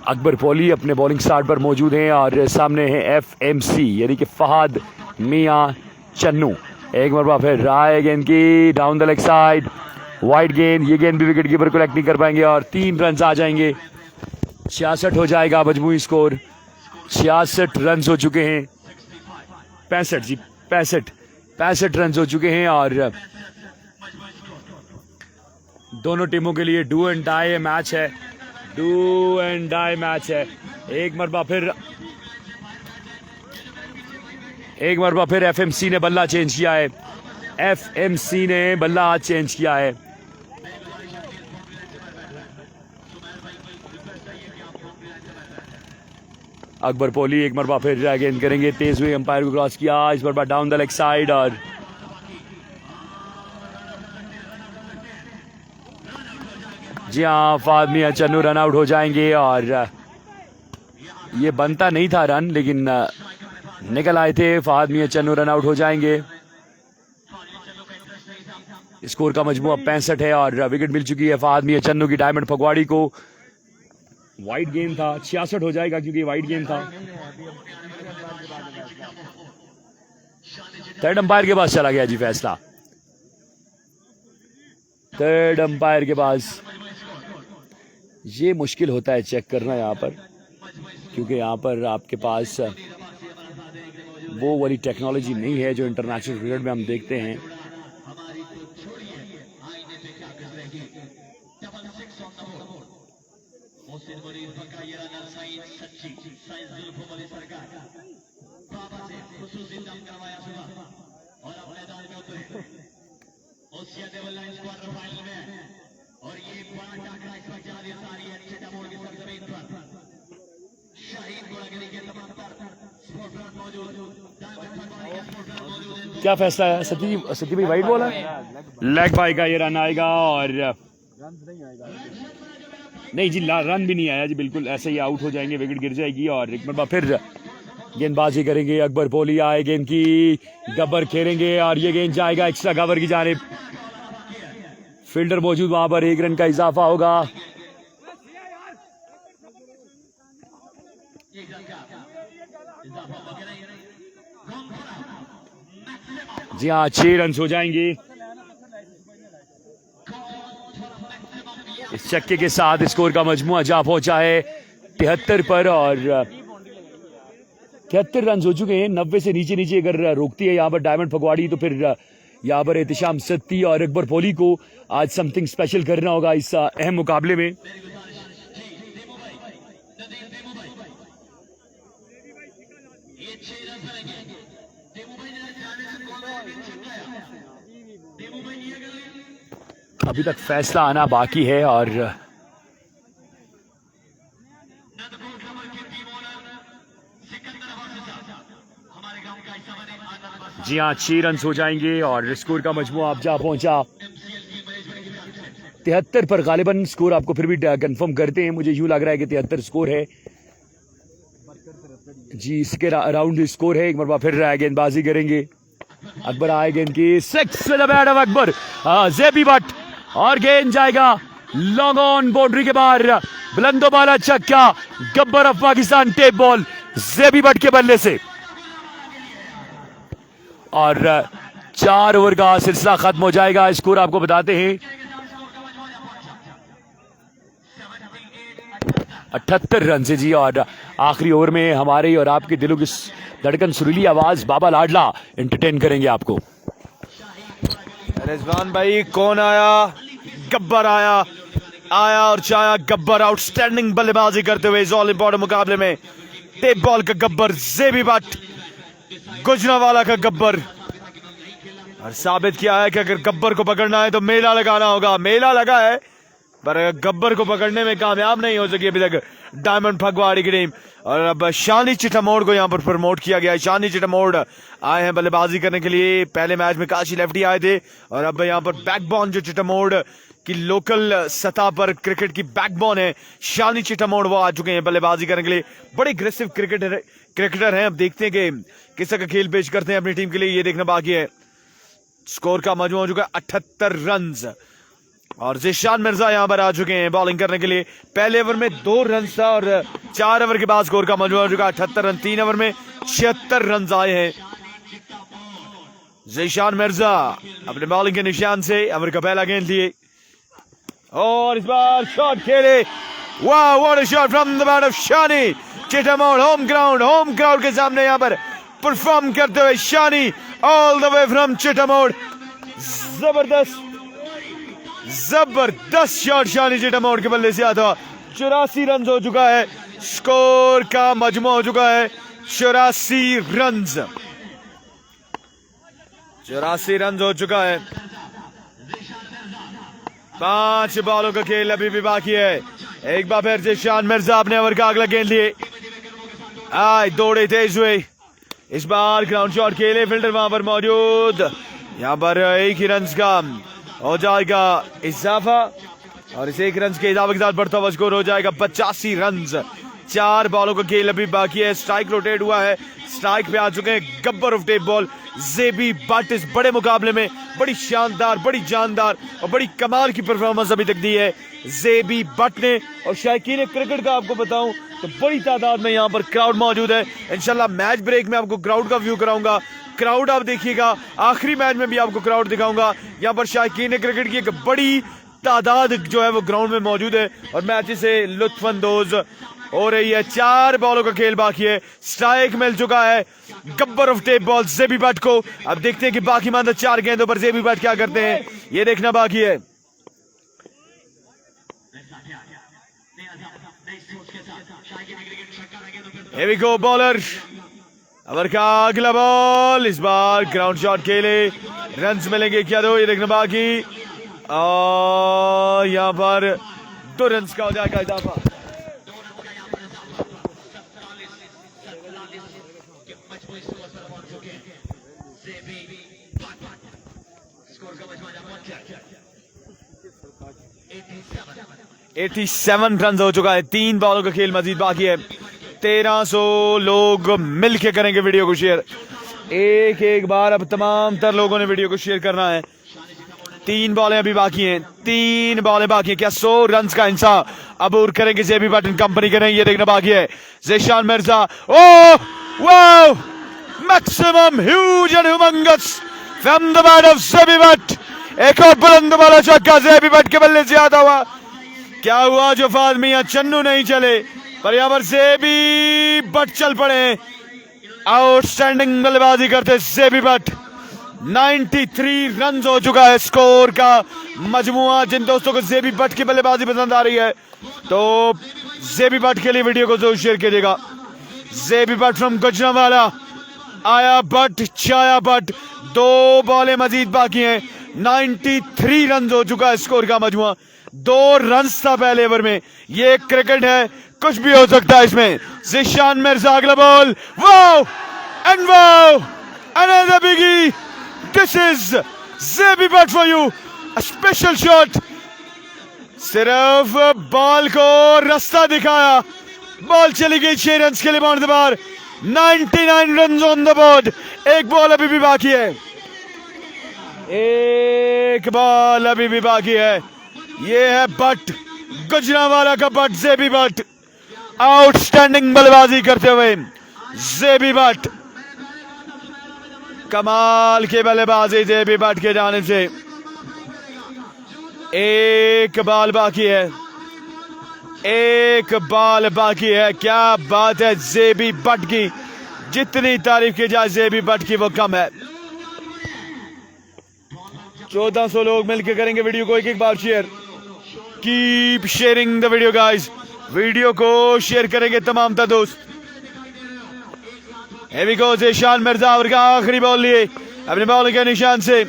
S2: अकबर पॉली अपने बॉलिंग स्टार्ट पर मौजूद हैं और सामने है एफएमसी यानी कि फहद मियां चन्नू। एक मरतबा फिर राय गेंद की down the leg side wide गेंद, ये गेंद भी विकेट कीपर कलेक्ट नहीं कर पाएंगे और 3 रन आ जाएंगे। 66 हो जाएगा मजमूई स्कोर। 66 रन हो चुके हैं। 65 जी, 65 रन हो चुके हैं और दोनों टीमों के लिए डू एंड डाई मैच है। डू एंड डाई मैच है। एक मरबा फिर एफएमसी ने बल्ला चेंज किया है। एफएमसी ने बल्ला आज चेंज किया है। अकबर पोली एक मरबा फिर गेंद करेंगे, तेज हुए अंपायर को क्रॉस किया, इस मरबा डाउन द लेग साइड और जी हाँ, फहद मियां चन्नू रन आउट हो जाएंगे और ये बनता नहीं था रन, लेकिन निकल आए थे। फहद मियां चन्नू रन आउट हो जाएंगे। स्कोर का मजमूआ 65 है और विकेट मिल चुकी है फहद मियां चन्नू की डायमंड फगवाड़ी को। वाइड गेंद था, 66 हो जाएगा क्योंकि वाइड गेंद था। थर्ड अंपायर के पास चला गया जी फैसला। थर्ड अंपायर के पास ये मुश्किल होता है चेक करना यहाँ पर, क्योंकि यहाँ पर आपके पास वो वाली टेक्नोलॉजी नहीं है जो इंटरनेशनल क्रिकेट में हम देखते हैं। क्या फैसला है सती भाई? वाइड बॉल है, लेग बाय का ये रन आएगा और नहीं जी, रन भी नहीं आया जी, बिल्कुल ऐसे ही आउट हो जाएंगे, विकेट गिर जाएगी और एक बार फिर गेंदबाजी करेंगे। अकबर पोली आए गेंद की, गब्बर खेलेंगे और ये गेंद जाएगा एक्स्ट्रा कवर की जानिब। फील्डर मौजूद, वहां पर 1 रन का इजाफा होगा। जी हाँ, 6 रन हो जाएंगे। इस छक्के के साथ स्कोर का मजमुआ जा पहुंचा है 73 पर और 73 रन हो चुके हैं। 90 से नीचे नीचे अगर रोकती है यहाँ पर डायमंड फगवाड़ी तो फिर यहाँ पर एहतिशाम सत्ती और अकबर पोली को आज समथिंग स्पेशल करना होगा इस अहम मुकाबले में। अभी तक फैसला आना बाकी है और जी हाँ, 6 रन हो जाएंगे और स्कोर का मजमुआ अब जा पहुंचा 73 पर। गालिबन स्कोर आपको फिर भी कंफर्म करते हैं, मुझे यूं लग रहा है कि 73 स्कोर है जी, इसके अराउंड स्कोर है। एक बार फिर गेंदबाजी करेंगे। अकबर आए गेंद की, 6 with the bat of Akbar, JB Butt और गेंद जाएगा लॉन्ग ऑन बाउंड्री के बाहर। बुलंदो बाला छक्का, Gabbar of Pakistan tape ball JB Butt के बल्ले से और 4 ओवर का सिलसिला खत्म हो जाएगा। स्कोर आपको बताते हैं 78 रन से जी और आखिरी ओवर में हमारे और आपके दिलों की धड़कन सुरीली आवाज बाबा लाडला एंटरटेन करेंगे आपको।
S1: रिजवान भाई कौन आया? गब्बर आया और चाया गब्बर आउटस्टैंडिंग बल्लेबाजी करते हुए इस ऑल इंपॉर्टेंट मुकाबले में। टेप बॉल का गब्बर, जेबी बट गुजरावाला का गब्बर, और साबित किया है कि अगर गब्बर को पकड़ना है तो मेला लगाना होगा। मेला लगा है पर गब्बर को पकड़ने में कामयाब नहीं हो सकी अभी तक डायमंड फगवाड़ी की टीम। और अब शानी चिटामोड़ को यहाँ पर प्रमोट किया गया है। शानी चिटामोड़ आए हैं बल्लेबाजी करने के लिए। पहले मैच में काशी लेफ्टी आए थे और अब यहाँ पर बैकबोन जो चिटामोड़ की लोकल सतह पर क्रिकेट की बैकबोन है शानी चिटामोड़, वो आ चुके हैं बल्लेबाजी करने के लिए। बड़े अग्रेसिव क्रिकेटर हैं। अब देखते हैं कि किस तरह का खेल पेश करते हैं अपनी टीम के लिए, ये देखना बाकी है। स्कोर का मजमूआ हो चुका है 78 रन और ज़ीशान मिर्जा यहां पर आ चुके हैं बॉलिंग करने के लिए। पहले ओवर में 2 रन था और 4 ओवर के बाद स्कोर का मजमूआ हो चुका है 78 रन। 3 ओवर में 76 रन आए हैं। ज़ीशान मिर्जा अपने बॉलिंग के निशान से ओवर का पहला गेंद लिए। और इस बार शॉट खेले, वाह what a shot from the bat of Shani Chitamor. Home crowd के सामने यहाँ पर परफॉर्म करते हुए Shani all the way from Chitamor. जबरदस्त शॉट शानी चिटामोड़ के बल्ले से आता हुआ। 84 रन हो चुका है, स्कोर का मजमू हो चुका है 84 रन। 84 रन हो चुका है। 5 बॉलों का खेल अभी भी बाकी है। एक बार फिर जिशान मिर्जा अपने ओवर का अगला गेंद लिए, दौड़े तेज हुए। इस बार ग्राउंड शॉट खेले, फील्डर वहां पर मौजूद। यहाँ पर 1 ही रन का हो जाएगा इजाफा और इस 1 रन के इजाफे के साथ बढ़ता हुआ स्कोर हो जाएगा 85 रन। 4 बॉलों का खेल अभी बाकी है। स्ट्राइक रोटेट हुआ है, स्ट्राइक पे आ चुके हैं Gabbar of tape ball JB Butt. इस बड़े मुकाबले में बड़ी शानदार, बड़ी जानदार और बड़ी कमाल की परफॉर्मेंस अभी तक दी है जेबी बट ने। और शायकीन क्रिकेट का आपको बताऊं तो बड़ी तादाद में यहाँ पर क्राउड मौजूद है। इंशाल्लाह मैच ब्रेक में आपको क्राउड का व्यू कराऊंगा, क्राउड आप देखिएगा। आखिरी मैच में भी आपको क्राउड दिखाऊंगा। यहाँ पर शायकीन क्रिकेट की एक बड़ी तादाद जो है वो ग्राउंड में मौजूद है और मैच से लुत्फानंदोज हो रही है। 4 बॉलों का खेल बाकी है। स्ट्राइक मिल चुका है Gabbar of tape ball JB Butt को। अब देखते हैं कि बाकी मानद 4 गेंदों पर जेबी बट क्या करते हैं, ये देखना बाकी है। Here we go, bowler over का अगला बॉल। इस बार ग्राउंड शॉट खेले, रन्स मिलेंगे क्या दो, ये देखना बाकी। और यहाँ पर 2 रन्स का हो जाएगा इजाफा। एटी 87 रन हो चुका है। 3 बॉलों का खेल मजीद बाकी है। 1300 लोग मिलके करेंगे वीडियो को शेयर। एक बार अब तमाम तर लोगों ने वीडियो को शेयर करना है। 3 बॉलें अभी बाकी हैं, 3 बॉलें बाकी हैं। क्या 100 रन का इंसान अबूर करेंगे जेबी बट कंपनी करेंगे, ये देखना बाकी है। Zeeshan Mirza, oh wow, maximum huge and humongous from the bat of JB Butt. एक और बुलंद वाला छक्का जेबी बट के बल्ले से आता हुआ। क्या हुआ जो फाद मियां चन्नू नहीं चले, पर यहाँ पर जेबी बट चल पड़े। आउटस्टैंडिंग बल्लेबाजी करते जेबी बट। 93 रन हो चुका है स्कोर का मजमुआ। जिन दोस्तों को जेबी बट की बल्लेबाजी पसंद आ रही है तो जेबी बट के लिए वीडियो को जरूर शेयर कीजिएगा। जेबी बट फ्रॉम गुजरांवाला, आया बट छाया बट। 2 बॉलें मजीद बाकी हैं। 93 रन हो चुका है स्कोर का मजमुआ। 2 रन था पहले ओवर में। ये क्रिकेट है, कुछ भी हो सकता है इसमें। जिशान मिर्जा अगला ball, wow and wow, another biggie. This is JB but for you, a special shot. सिर्फ बॉल को रास्ता दिखाया, बॉल चली गई 6 रन के लिए bound the bar. 99 run on the board. 1 ball अभी भी बाकी है, 1 बॉल अभी भी बाकी है। ये है बट, गुजरांवाला का बट जेबी बट। आउटस्टैंडिंग बल्लेबाजी करते हुए जेबी बट, कमाल के बल्लेबाजी जेबी बट के जाने से। 1 बॉल बाकी है, 1 बॉल बाकी है। क्या बात है जेबी बट की, जितनी तारीफ की जाए जेबी बट की वो कम है। 1400 लोग मिलकर करेंगे वीडियो को एक बार share. Keep sharing the video guys, video को शेयर करेंगे तमाम दोस्त। Here we go, Zeeshan Mirza over का आखिरी बॉल लिए अपने बॉल के निशान से।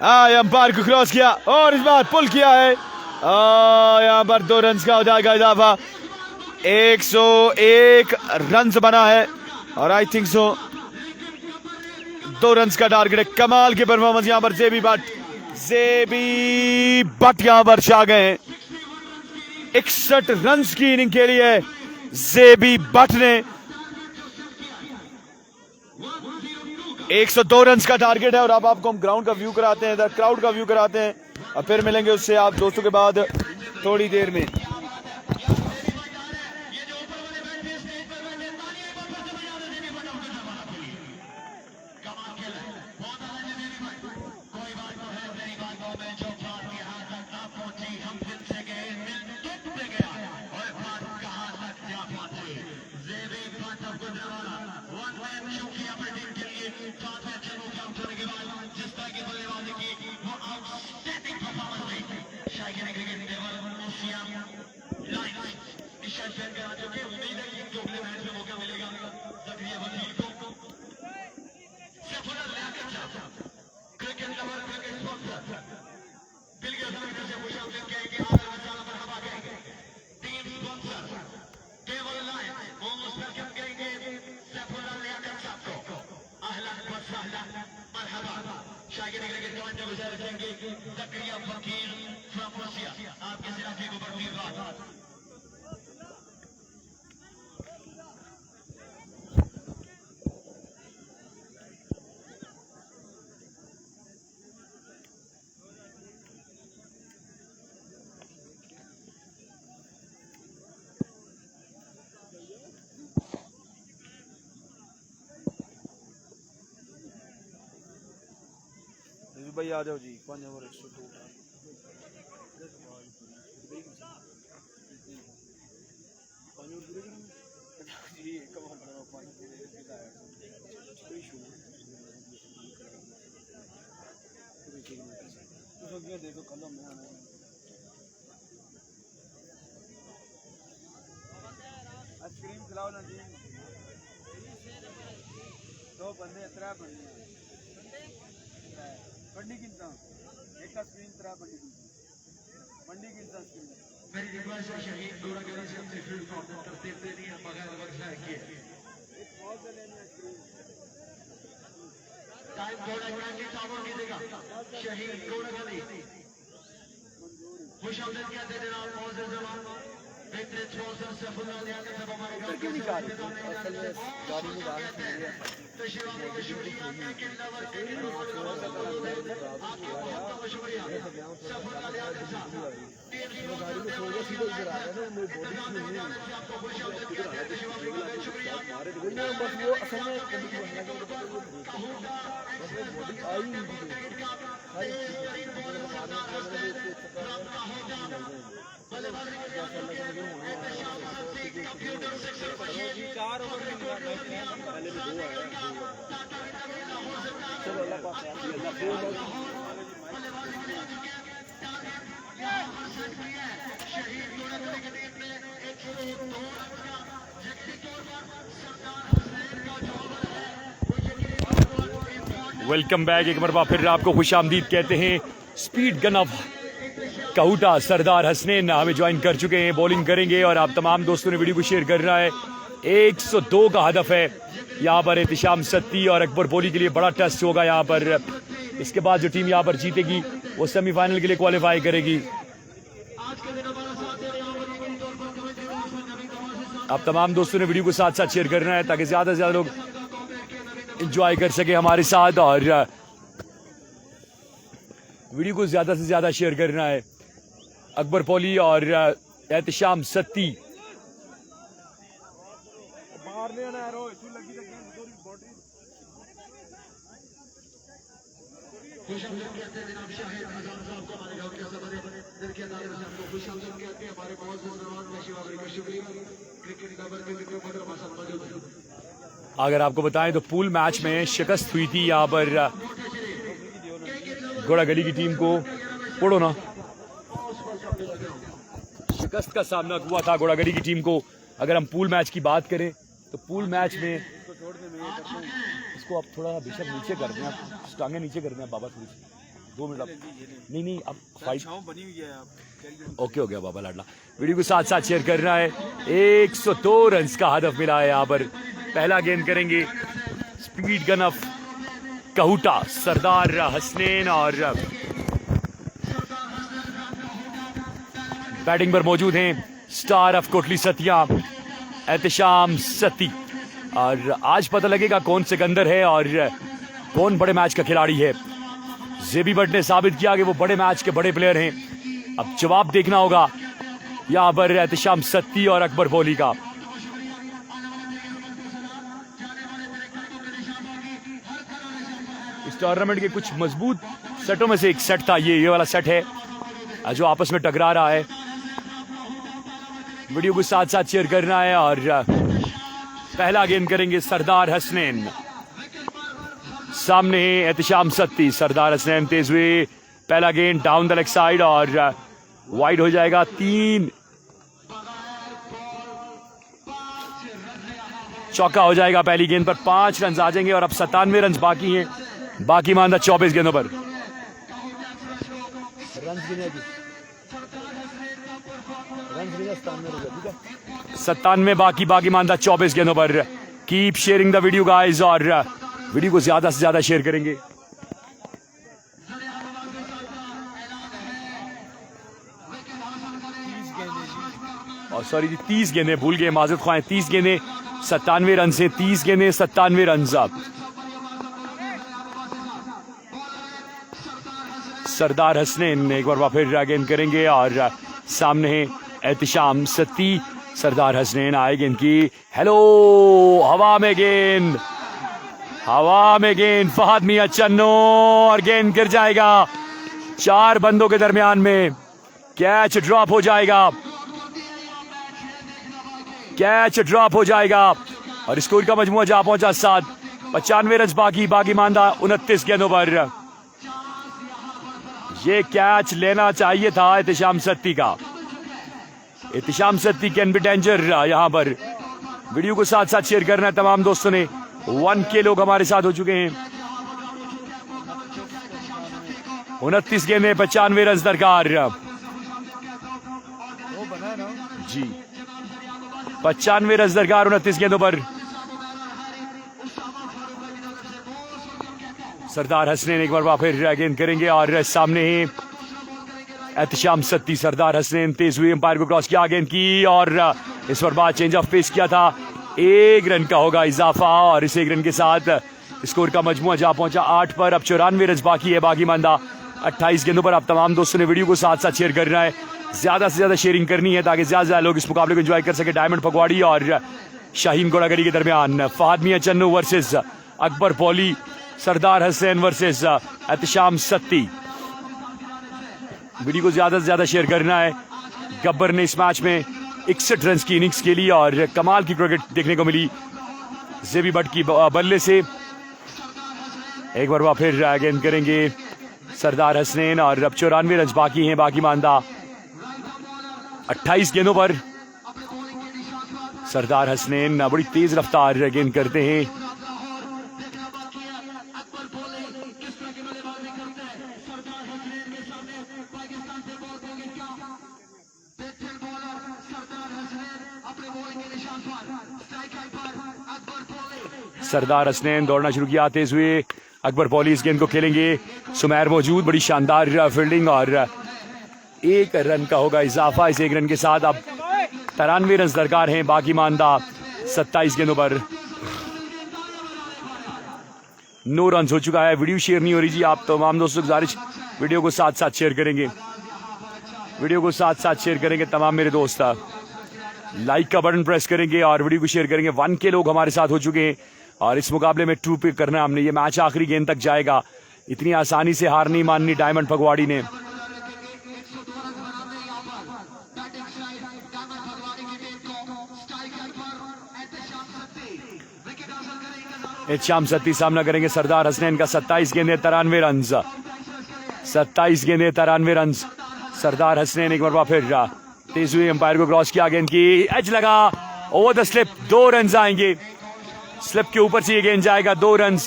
S1: अंपायर को क्रॉस किया और इस बार पुल किया है। यहाँ पर 2 रन का हो जाएगा इजाफा। 101 रन बना है और आई थिंक सो 2 रन का टारगेट है। कमाल की परफॉर्मेंस यहाँ पर जेबी बट यहाँ पर छा गए हैं। 61 रन की इनिंग खेली है जेबी बट ने। 102 रन का टारगेट है और अब आपको हम ग्राउंड का व्यू कराते हैं, क्राउड का व्यू कराते हैं और फिर मिलेंगे उससे आप दोस्तों के बाद थोड़ी देर में। भाई आ जाओ जी 5 ओवर 102 देखो कलम में आना आइसक्रीम खिलाओ ना जी 2 बंदे 3 बंदे मंडी कितना एक का स्क्रीन 3 मंडी कितना स्क्रीन
S3: मेरी रिक्वेस्ट है शहीद गोरा गली से हमसे फील्ड को तरतीब देनी है बगैर वक्त जाए किए
S1: एक बॉल से लेनी है स्क्रीन
S3: टाइम गोरा गली की टावर की देगा शहीद गोरा गली खुश आमदीद कहते हैं जनाब मौजूद जवान बेहतरीन स्पॉन्सर सैफुल्लाह लियाकत साहब हमारे गांव के
S1: गाड़ी में डालते हैं
S3: तशरीफ का शुक्रिया क्रिकेट लवर के आपके बहुत बहुत शुक्रिया सैफुल्लाह लियाकत साहब टीम की गाड़ी में थोड़ा सीधा इधर आ गया ना मैं बॉडी नहीं आपको खुश आमदीद कहते हैं तशरीफ का शुक्रिया
S1: ना बस वो असल में बॉडी आई चार ओवर में पहले भी 2 आया चलो अल्लाह पाक
S2: वेलकम बैक एक मरतबा फिर आपको खुश आमदीद कहते हैं। स्पीड गन ऑफ कहूटा सरदार हसनैन हमें ज्वाइन कर चुके हैं, बॉलिंग करेंगे और आप तमाम दोस्तों ने वीडियो को शेयर करना है। 102 का हदफ है यहाँ पर एहतिशाम सत्ती और अकबर बोली के लिए बड़ा टेस्ट होगा यहाँ पर। इसके बाद जो टीम यहाँ पर जीतेगी वो सेमीफाइनल के लिए क्वालिफाई करेगी। आप तमाम दोस्तों ने वीडियो को साथ साथ शेयर करना है ताकि ज्यादा से ज्यादा लोग एंजॉय कर सके हमारे साथ, और वीडियो को ज्यादा से ज्यादा शेयर करना है। अकबर पोली और एहतिशाम सत्ती अगर आपको बताएं तो पूल मैच में शिकस्त हुई थी यहाँ पर घोड़ा गली की टीम को। पढ़ो ना, शिकस्त का सामना हुआ था घोड़ा गली की टीम को। अगर हम पूल मैच की बात करें तो पूल मैच में इसको आप थोड़ा बेशक नीचे कर दें, आप टांगे नीचे कर दें बाबा, थोड़ी 2 मिनट आप नहीं अब फाइट
S1: बनी हुई है।
S2: ओके हो गया बाबा लाडला। वीडियो को साथ साथ शेयर करना है। 102 रन का हदफ मिला है यहाँ पर। पहला गेंद करेंगे स्पीड गन ऑफ कहूटा सरदार हसनैन और बैटिंग पर मौजूद हैं स्टार ऑफ कोटली सतिया एहतिशाम सत्ती। और आज पता लगेगा कौन सिकंदर है और कौन बड़े मैच का खिलाड़ी है। जेबी भट्ट ने साबित किया कि वो बड़े मैच के बड़े प्लेयर हैं। अब जवाब देखना होगा यहाँ पर एहतिशाम सत्ती और अकबर बोली का। इस टूर्नामेंट के कुछ मजबूत सेटों में से एक सेट था ये वाला सेट है जो आपस में टकरा रहा है। वीडियो को साथ साथ शेयर करना है। और पहला गेंद करेंगे सरदार हसनैन, सामने है एहतिशाम सत्ती। सरदार हसनैन तेज हुए, पहला गेंद डाउन द लेग साइड और वाइड हो जाएगा। 3 चौका हो जाएगा पहली गेंद पर, 5 रन आ जाएंगे और अब 97 रन बाकी हैं, बाकी मानदा 24 गेंदों पर।
S3: रन गिने अभी, रन गिने 97 हो गया, ठीक है।
S2: 97 बाकी, बाकी मानदा 24 गेंदों पर। Keep sharing the video guys और वीडियो को ज्यादा से ज्यादा शेयर करेंगे। और सॉरी जी 30 गेंदें भूल गए, माजूद ख्वाह, 30 गेंदें 97 रन से, 30 गेंदें 97 रन। सरदार हसनैन एक बार फिर गेंद करेंगे और सामने है एहतिशाम सत्ती। सरदार हसनैन आए गेंद की, हेलो, हवा में गेंद, हवा में गेंद, फहद मियां चन्नो और गेंद गिर जाएगा 4 बंदों के दरमियान में। कैच ड्रॉप हो जाएगा, कैच ड्रॉप हो जाएगा और स्कोर का मजमुआ जा पहुंचा 7। 95 रन बाकी, बाकी मानदा 29 गेंदों पर। ये कैच लेना चाहिए था एहतिशाम सत्ती का। Ehtisham Satti can be danger यहां पर। वीडियो को साथ साथ शेयर करना है तमाम दोस्तों ने। 1K लोग हमारे साथ हो चुके हैं। 29 गेंदें 95 रन दरकार जी, 95 रन दरकार 29 गेंदों पर। सरदार हसनैन एक बार फिर गेंद करेंगे और सामने ही एहतिशाम सत्ती। सरदार हसनैन तेज हुए, अंपायर को क्रॉस किया, गेंद की और इस पर बाद चेंज ऑफ पेस किया था। 1 रन का होगा इजाफा और इस 1 रन के साथ स्कोर का मजमुआ जा पहुंचा 8 पर। अब 94 रन बाकी है, बाकी मानदा 28 गेंदों पर। आप तमाम दोस्तों ने वीडियो को साथ साथ शेयर करना है, ज्यादा से ज्यादा शेयरिंग करनी है ताकि ज्यादा से ज्यादा लोग इस मुकाबले को एंजॉय कर सके। डायमंड फगवाड़ी और शाहीन घोड़ागली के दरमियान फहद मियां चन्नू वर्सेस अकबर पौली, सरदार हसनैन वर्सेस एहतिशाम सत्ती। वीडियो को ज्यादा से ज्यादा शेयर करना है। गब्बर ने इस मैच में 61 रन की इनिंग्स खेली और कमाल की क्रिकेट देखने को मिली जेबी भट्ट की बल्ले से। एक बार फिर गेंद करेंगे सरदार हसनैन और अब 94 रन बाकी हैं, बाकी मानदा 28 गेंदों पर। सरदार हसनैन बड़ी तेज रफ्तार गेंद करते हैं। सरदार हसनैन दौड़ना शुरू किया तेज हुए, अकबर पौली इस गेंद को खेलेंगे। सुमैर मौजूद, बड़ी शानदार फील्डिंग और 1 रन का होगा इजाफा इस 1 रन के साथ। अब 93 रन दरकार हैं, बाकी मानदा 27 गेंदों पर। 9 रन हो चुका है। वीडियो शेयर नहीं हो रही जी, आप तमाम दोस्तों की गुजारिश वीडियो को साथ साथ शेयर करेंगे, वीडियो को साथ साथ शेयर करेंगे तमाम मेरे दोस्त। लाइक का बटन प्रेस करेंगे और वीडियो को शेयर करेंगे। 1K लोग हमारे साथ हो चुके हैं और इस मुकाबले में 2 पिक करना है हमने। ये मैच आखिरी गेंद तक जाएगा, इतनी आसानी से हार नहीं माननी डायमंड फगवाड़ी ने। एहतिशाम सत्ती सामना करेंगे सरदार हसनैन का। 27 गेंदें 93 रन, 27 गेंदें 93 रन। सरदार हसनैन एक बार फिर तेज हुए, अंपायर को क्रॉस किया, गेंद की एज लगा, ओवर द स्लिप, 2 रन आएंगे। स्लिप के ऊपर से ये गेंद जाएगा, 2 रन।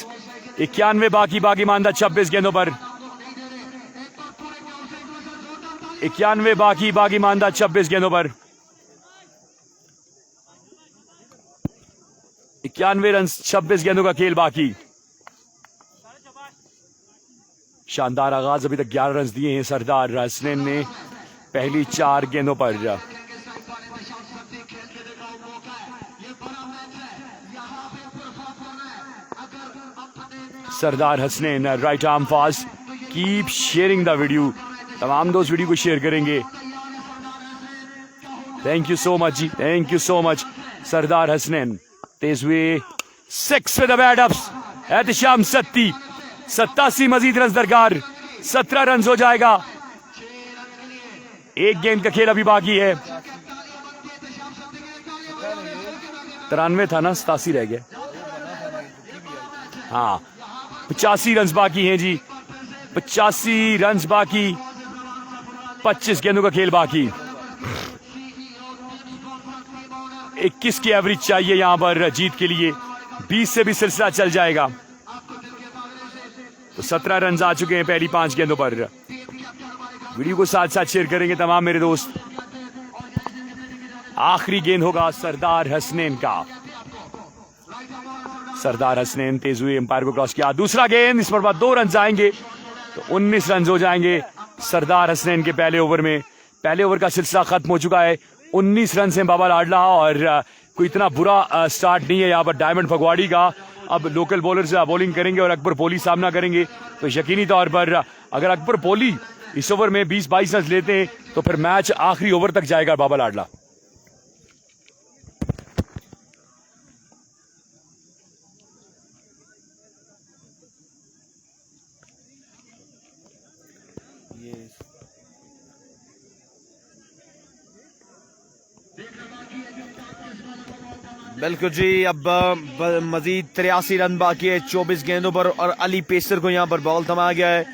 S2: 91 बाकी, बाकी मानदा 26 गेंदों पर। 91 बाकी, बाकी मानदा 26 गेंदों पर। 91 रन, 26 गेंदों का खेल बाकी। शानदार आगाज, अभी तक 11 रन दिए हैं सरदार हसनैन ने पहली 4 गेंदों पर। Sardar Hasnain right arm fast. Keep sharing the video, तमाम दोस्त वीडियो को शेयर करेंगे। थैंक यू सो मच जी, thank you so much. Sardar Hasnain तेज हुए, 6 with the bat ups. Ehtisham Satti 87 मजीद रन दरकार, 17 रन हो जाएगा। 1 गेंद का खेल अभी बाकी है। 93 था ना, 87 रह गया। हाँ, 85 रन बाकी हैं जी, 85 रन बाकी, 25 गेंदों का खेल बाकी। 21 की एवरेज चाहिए यहाँ पर जीत के लिए, 20 से भी सिलसिला चल जाएगा। तो 17 रन आ चुके हैं पहली 5 गेंदों पर। वीडियो को साथ साथ शेयर करेंगे तमाम मेरे दोस्त। आखिरी गेंद होगा सरदार हसनैन का। सरदार हसनैन तेज हुए, एम्पायर को क्रॉस किया। दूसरा गेंद, इस पर बाद 2 रन आएंगे तो 19 रन हो जाएंगे सरदार हसनैन के पहले ओवर में। पहले ओवर का सिलसिला खत्म हो चुका है। 19 रन से बाबा लाडला, और कोई इतना बुरा स्टार्ट नहीं है यहाँ पर डायमंड फगवाड़ी का। अब लोकल बॉलर से बॉलिंग करेंगे और अकबर पोली सामना करेंगे, तो यकीनी तौर पर अगर अकबर पोली इस ओवर में 20-22 रन लेते हैं तो फिर मैच आखिरी ओवर तक जाएगा बाबा लाडला।
S1: बिल्कुल जी, अब मजीद 83 रन बाकी है 24 गेंदों पर, और अली पेसर को यहाँ पर बॉल थमाया गया है।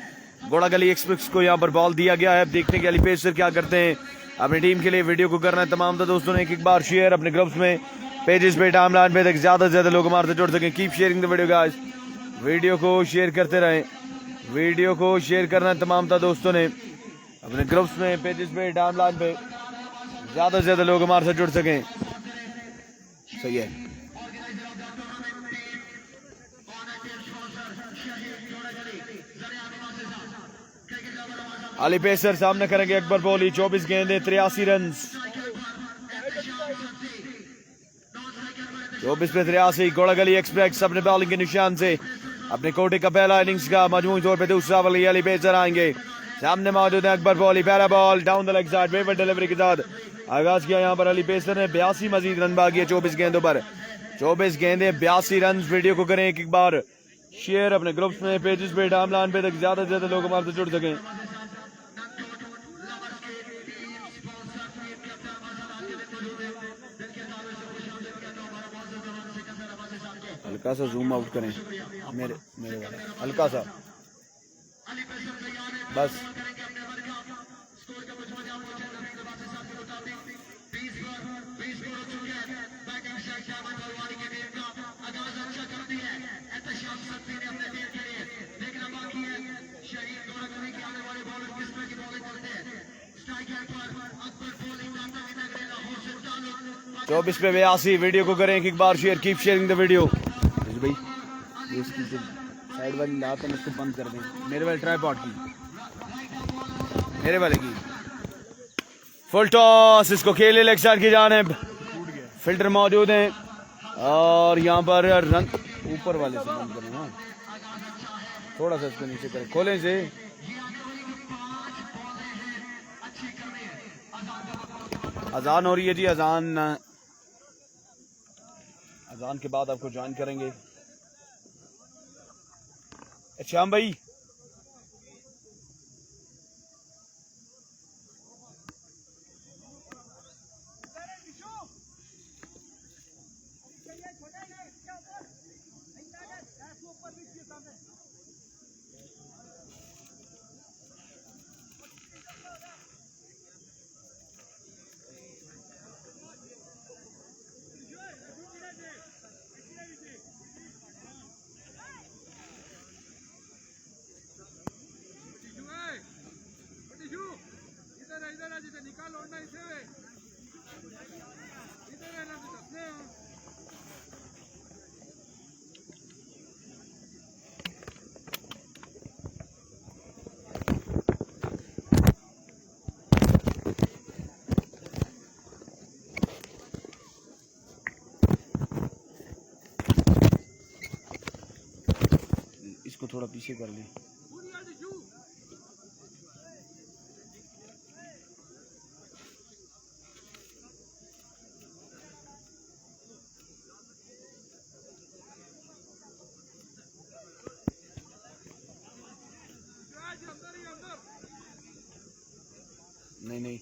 S1: घोड़ा गली एक्सप्रेस को यहाँ पर बॉल दिया गया है। अब देखते हैं कि अली पेसर क्या करते हैं अपनी टीम के लिए। वीडियो को करना है तमाम दोस्तों ने एक बार शेयर अपने ग्रुप्स में, पेजेस पे, टाइमलाइन पे तक ज्यादा से ज्यादा लोग हमारे से जुड़ सकें। Keep sharing the video guys, video को शेयर करते रहें। वीडियो को शेयर करना है तमाम दोस्तों ने अपने ग्रुप्स में, पेजेस पे, टाइमलाइन पे, ज्यादा से ज्यादा लोग हमारे से जुड़ सकें। सही है। अली पेसर सामने करेंगे अकबर पोली। 24 गेंदें 83 रन, 24 पे 83। घोड़ा गली एक्सप्रेस अपने बॉलिंग के निशान से अपने कोटे का पहला इनिंग्स का मजमूई तौर पे दूसरा वाली अली पेसर आएंगे। सामने मौजूद है अकबर पोली। पहला ball down the leg side, वेवर डिलीवरी के साथ आगाज किया यहाँ पर अली पेसर ने। 82 मजीद रन बाकी है 24 गेंदों पर। 24 गेंदें 82 रन। वीडियो को करें एक बार शेयर अपने ग्रुप्स में, पेजेस पे, टाइमलाइन पे तक ज्यादा से ज्यादा लोग हमारे से जुड़ सकें। हल्का सा जूम आउट करें मेरे वाला, हल्का सा बस। चौबीस पे 82। वीडियो को करें एक बार share. Keep sharing the video. भाई इसकी जो साइड वाली लात है उसको बंद कर दें, मेरे वाले ट्राइपॉड की, मेरे वाले की। फुल टॉस, इसको खेले लेग साइड की जानिब। फिल्टर मौजूद हैं और यहाँ पर रन ऊपर वाले से बंद करें। हाँ, थोड़ा सा इसको नीचे करें, खोलें से। अजान हो रही है जी, अजान के बाद आपको ज्वाइन करेंगे। अच्छा भाई, इसको थोड़ा पीछे कर लें। नहीं नहीं,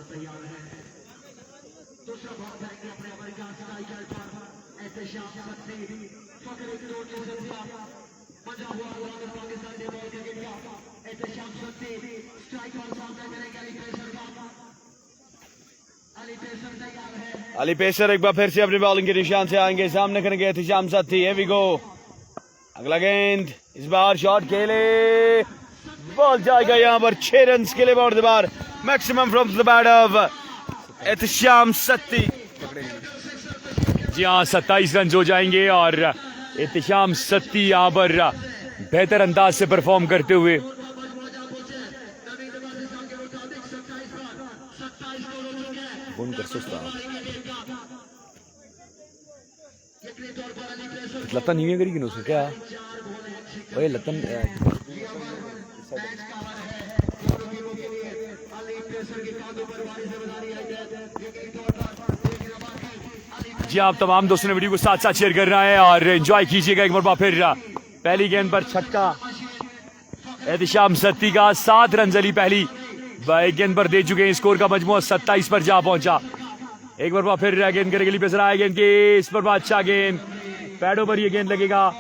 S3: तैयार है। दूसरा बॉल करेंगे अपने अमेरिका स्ट्राइकर पर एहतशाम सकती फकरे की रोटी से
S1: अली पेसर एक बार फिर से अपनी बॉलिंग के निशान से आएंगे, सामने करेंगे Ehtisham Satti. Here we go, अगला गेंद, इस बार शॉट खेले, बॉल जाएगा यहाँ पर 6 रन के लिए bound the bar, maximum from the bat of Ehtisham Satti.
S2: जी हाँ, 27 रन हो जाएंगे और एहतिशाम सत्ती यहाँ पर बेहतर अंदाज से परफॉर्म करते हुए लतन नहीं करी कि क्या ओए लतन जी आप तमाम दोस्तों ने वीडियो को साथ साथ शेयर करना है और एंजॉय कीजिएगा एक बार फिर। पहली गेंद पर छक्का एहतिशाम सत्ती का, 7 रन अली पहली गेंद पर दे चुके हैं। स्कोर का मजमू 27 पर जा पहुंचा। एक बार फिर गेंद करेगी अली पेसर, आए गेंद के इस पर अच्छा गेंद, पैडों पर ये गेंद लगेगा,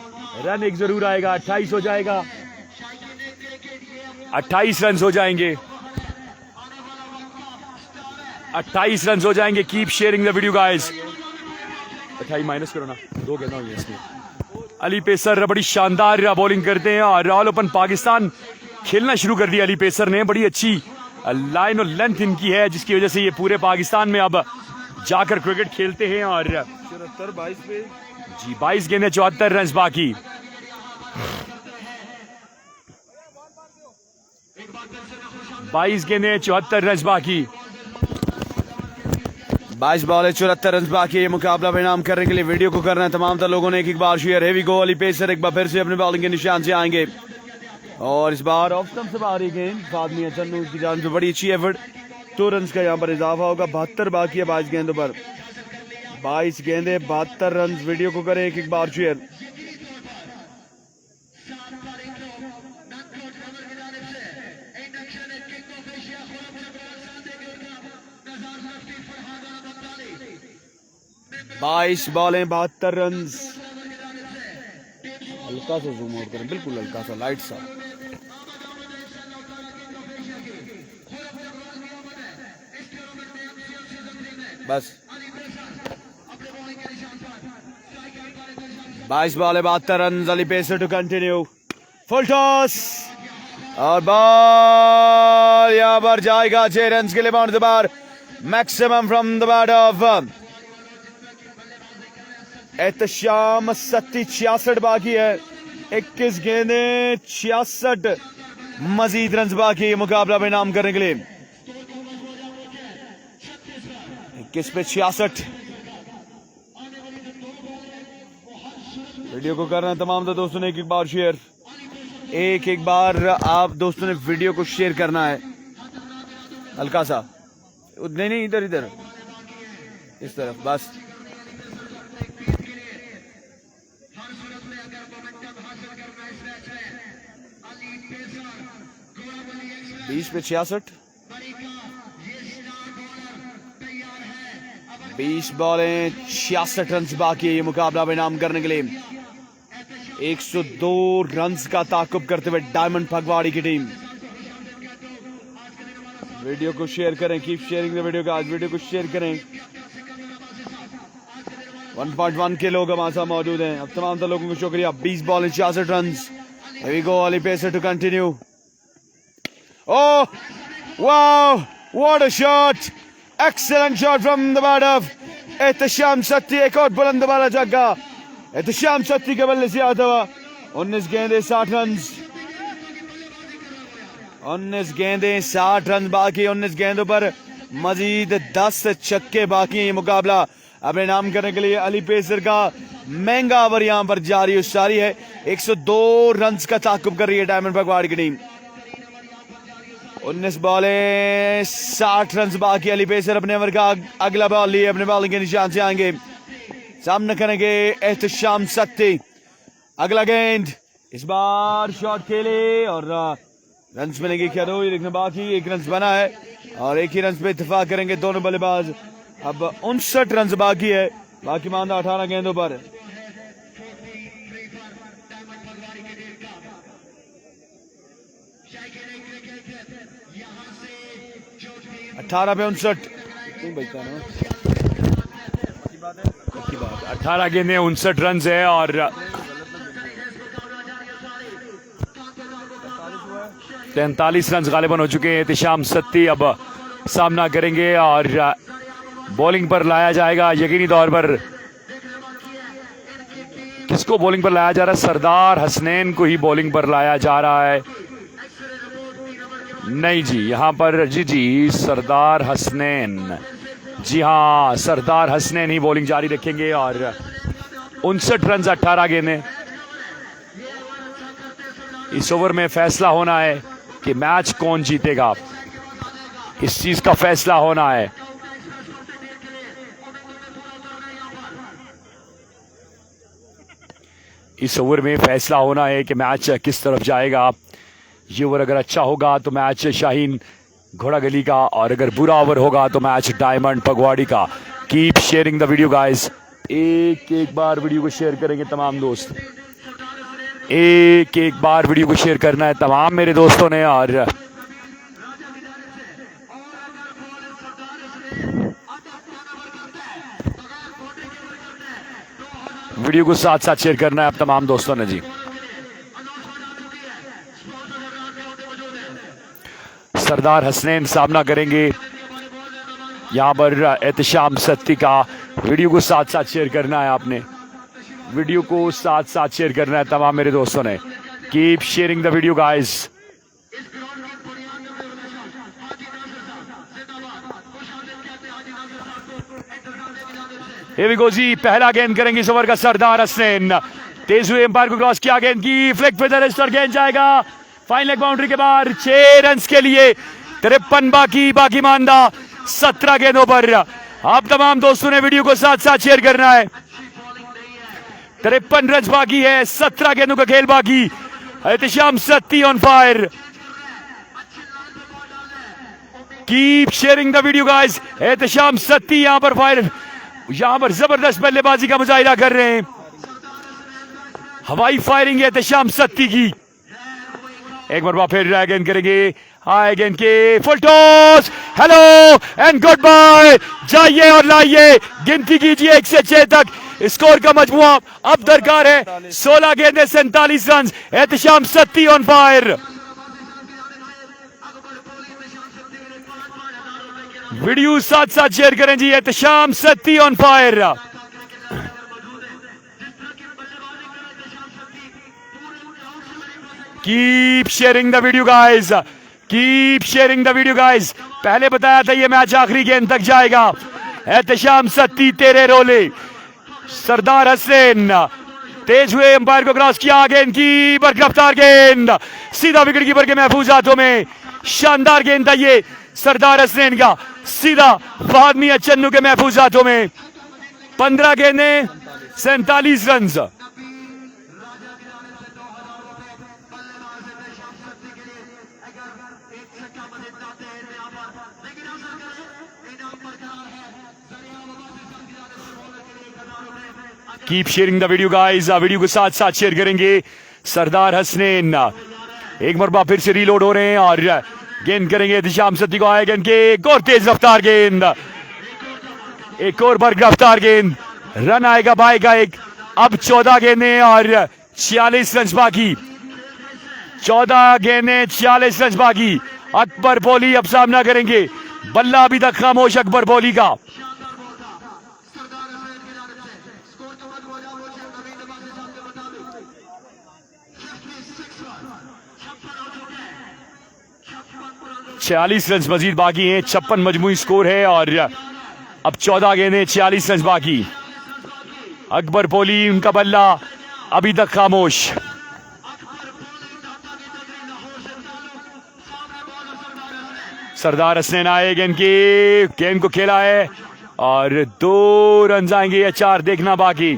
S2: रन एक जरूर आएगा, 28 हो जाएगा, 28 रन हो जाएंगे, 28 रन हो जाएंगे। Keep sharing the video guys. 28 minus करो ना, 2 गेंद हुई इसमें। अली पेसर बड़ी शानदार बॉलिंग करते हैं और ऑल ओपन पाकिस्तान खेलना शुरू कर दिया अली पेसर ने। बड़ी अच्छी लाइन और लेंथ इनकी है जिसकी वजह से ये पूरे पाकिस्तान में अब जाकर क्रिकेट खेलते हैं। और
S1: 74-22 पे
S2: जी 22 गेंदें 74 रन बाकी। बाईस गेंदें 74 रन बाकी,
S1: 22 बॉल 74 रन बाकी। ये मुकाबला परिणाम करने के लिए वीडियो को करना है तमाम लोगों ने एक बार शेयर। हेवी गो, अली पेसर एक बार फिर से अपने बॉलिंग के निशान से आएंगे और इस बार ऑफ स्टंप से बाहर गेंद फादमी चन्नू की जान से बड़ी अच्छी एफर्ट। 2 रन का यहाँ पर इजाफा होगा। 72 बाकी है 22 गेंदों पर, 22 गेंदे 72 रन। वीडियो को करें एक बार शेयर। बाईस बॉलें 72 रन। हल्का सा जूम आउट करें, बिल्कुल हल्का सा, लाइट सा। बस 22 ball 72 run. Ali pacer to continue, full toss और बॉल यहां पर जाएगा 6 रन के लिए bound the bar, maximum from the bat of Ehtisham Satti. 66 बाकी है, 21 गेंदे 66 मजीद रन बाकी मुकाबला में नाम करने के लिए। 21 पे 66। वीडियो को करना है तमाम दोस्तों ने एक बार शेयर। एक बार आप दोस्तों ने वीडियो को शेयर करना है हल्का सा। नहीं इधर इधर इस तरफ, बस 20 पे 66। 20 बॉलें 66 रन बाकी है ये मुकाबला परिणाम करने के लिए। 102 रन का ताकुब करते हुए डायमंड फगवाड़ी की टीम। वीडियो को शेयर करें, कीप शेयरिंग द वीडियो। आज वीडियो को शेयर करें। 1.1 के लोग हमारे साथ मौजूद हैं। अब तमाम लोगों को शुक्रिया। 20 बॉलें 66 run. Here we go, Ali Pacer to continue. Oh, wow, what a shot. Excellent shot from the bat of Ehtisham Satti. एक और बुलंद वाला छक्का एहतिशाम सत्ती के बल्ले से आता हुआ। 19 गेंदे 60 रन। 19 गेंदे 60 रन बाकी। 19 गेंदों पर मजीद 10 छक्के बाकी हैं। ये मुकाबला अपने नाम करने के लिए अली पेसर का महंगा ओवर यहां पर जारी सारी है। 102 रन का ताकुब कर रही है डायमंड फगवाड़ी की टीम। 19 बॉले 60 रन बाकी। अली पेसर अपने ओवर का अगला बॉल लिए अपने बॉलिंग के निशान से आएंगे। सामने करेंगे एहतिशाम सत्ती। अगला गेंद, इस बार शॉट खेले और रन मिलेंगे क्या? 2 देखने बाकी। 1 रन बना है और 1 ही रन पे इत्तेफाक करेंगे दोनों बल्लेबाज। अब 59 रन बाकी है, बाकी मानदा 18 गेंदों पर। 18 पे 59
S2: 18 गेंदें 59 रन है और 43 रन गालिबन हो चुके हैं। एहतिशाम सत्ती अब सामना करेंगे और बॉलिंग पर लाया जाएगा यकीनी तौर पर। किसको बॉलिंग पर लाया जा रहा है? सरदार हसनैन को ही बॉलिंग पर लाया जा रहा है। नहीं जी, यहां पर जी सरदार हसनैन, जी हाँ सरदार हसनैन ही बॉलिंग जारी रखेंगे और 59 रन 18 गेंदें। इस ओवर में फैसला होना है कि मैच कौन जीतेगा, इस चीज का फैसला होना है। इस ओवर में फैसला होना है कि मैच किस तरफ जाएगा। ये ओवर अगर अच्छा होगा तो मैच शाहीन घोड़ा गली का, और अगर बुरा ओवर होगा तो मैच डायमंड पगवाड़ी का। Keep sharing the video guys. एक बार वीडियो को शेयर करेंगे तमाम दोस्त, एक बार वीडियो को शेयर करना है तमाम मेरे दोस्तों ने, और वीडियो को साथ साथ शेयर करना है आप तमाम दोस्तों ने जी। सरदार हसनैन सामना करेंगे यहां पर एहतिशाम सत्ती का। वीडियो को साथ साथ शेयर करना है आपने, वीडियो को साथ साथ शेयर करना है तमाम मेरे दोस्तों ने। Keep sharing the video guys. Here we go जी, पहला गेंद करेंगे इस ओवर का सरदार हसनैन। तेज हुए एम्पायर को क्रॉस किया, गेंद की फ्लिक पे रजिस्टर, गेंद जाएगा फाइन लेग बाउंड्री के बाहर। 6 रन के लिए 53 बाकी मानदा 17 गेंदों पर। आप तमाम दोस्तों ने वीडियो को साथ साथ शेयर करना है। 53 रन बाकी है, 17 गेंदों का खेल बाकी। Ehtisham Satti on fire. Keep sharing the video guys. Ehtisham Satti यहां पर फायर, यहां पर जबरदस्त बल्लेबाजी का मुजाहिरा कर रहे हैं। हवाई फायरिंग है एहतिशाम सत्ती की। एक बार फिर गेंद करेंगे, हाय गेंद के full toss, hello and good bye. जाइए और लाइए, गिनती कीजिए 1 से 6 तक। स्कोर का मजमुआ अब दरकार है 16 गेंदे 47 run. Ehtisham Satti on fire. Video साथ साथ शेयर करें जी। Ehtisham Satti on fire. Keep sharing the video guys, keep sharing the video guys. पहले बताया था ये मैच आखिरी गेंद तक जाएगा। एहतिशाम सत्ती तेरे रोले। सरदार हसनैन तेज हुए एम्पायर को क्रॉस किया, गेंद की बरकफ्तार गेंद सीधा विकेट कीपर के महफूज हाथों में। शानदार गेंद था ये सरदार हसनैन का, सीधा फहद मियां चन्नू के महफूज हाथों में। 15 गेंदें 47 run. Keep sharing the video guys. Video को साथ साथ शेयर करेंगे। सरदार हसनैन एक मरबा फिर से रीलोड हो रहे हैं और गेंद करेंगे एहतिशाम सत्ती को। आए गेंद के एक और तेज रफ्तार गेंद, एक और बर्ग रफ्तार गेंद। रन आएगा बाएगा एक। अब 14 गेंदें और 46 रन बाकी। 14 गेंदें 46 रन बाकी। अकबर बोली अब सामना करेंगे। बल्ला अभी तक खामोश अकबर बोली का। छियालीस रन मजीद बाकी हैं। 56 मजमूई स्कोर है और अब 14 गेंदें 46 रन बाकी। अकबर बोली, उनका बल्ला अभी तक खामोश। सरदार हसनैन आए, गेंद को खेला है और 2 रन आएंगे या 4 देखना बाकी।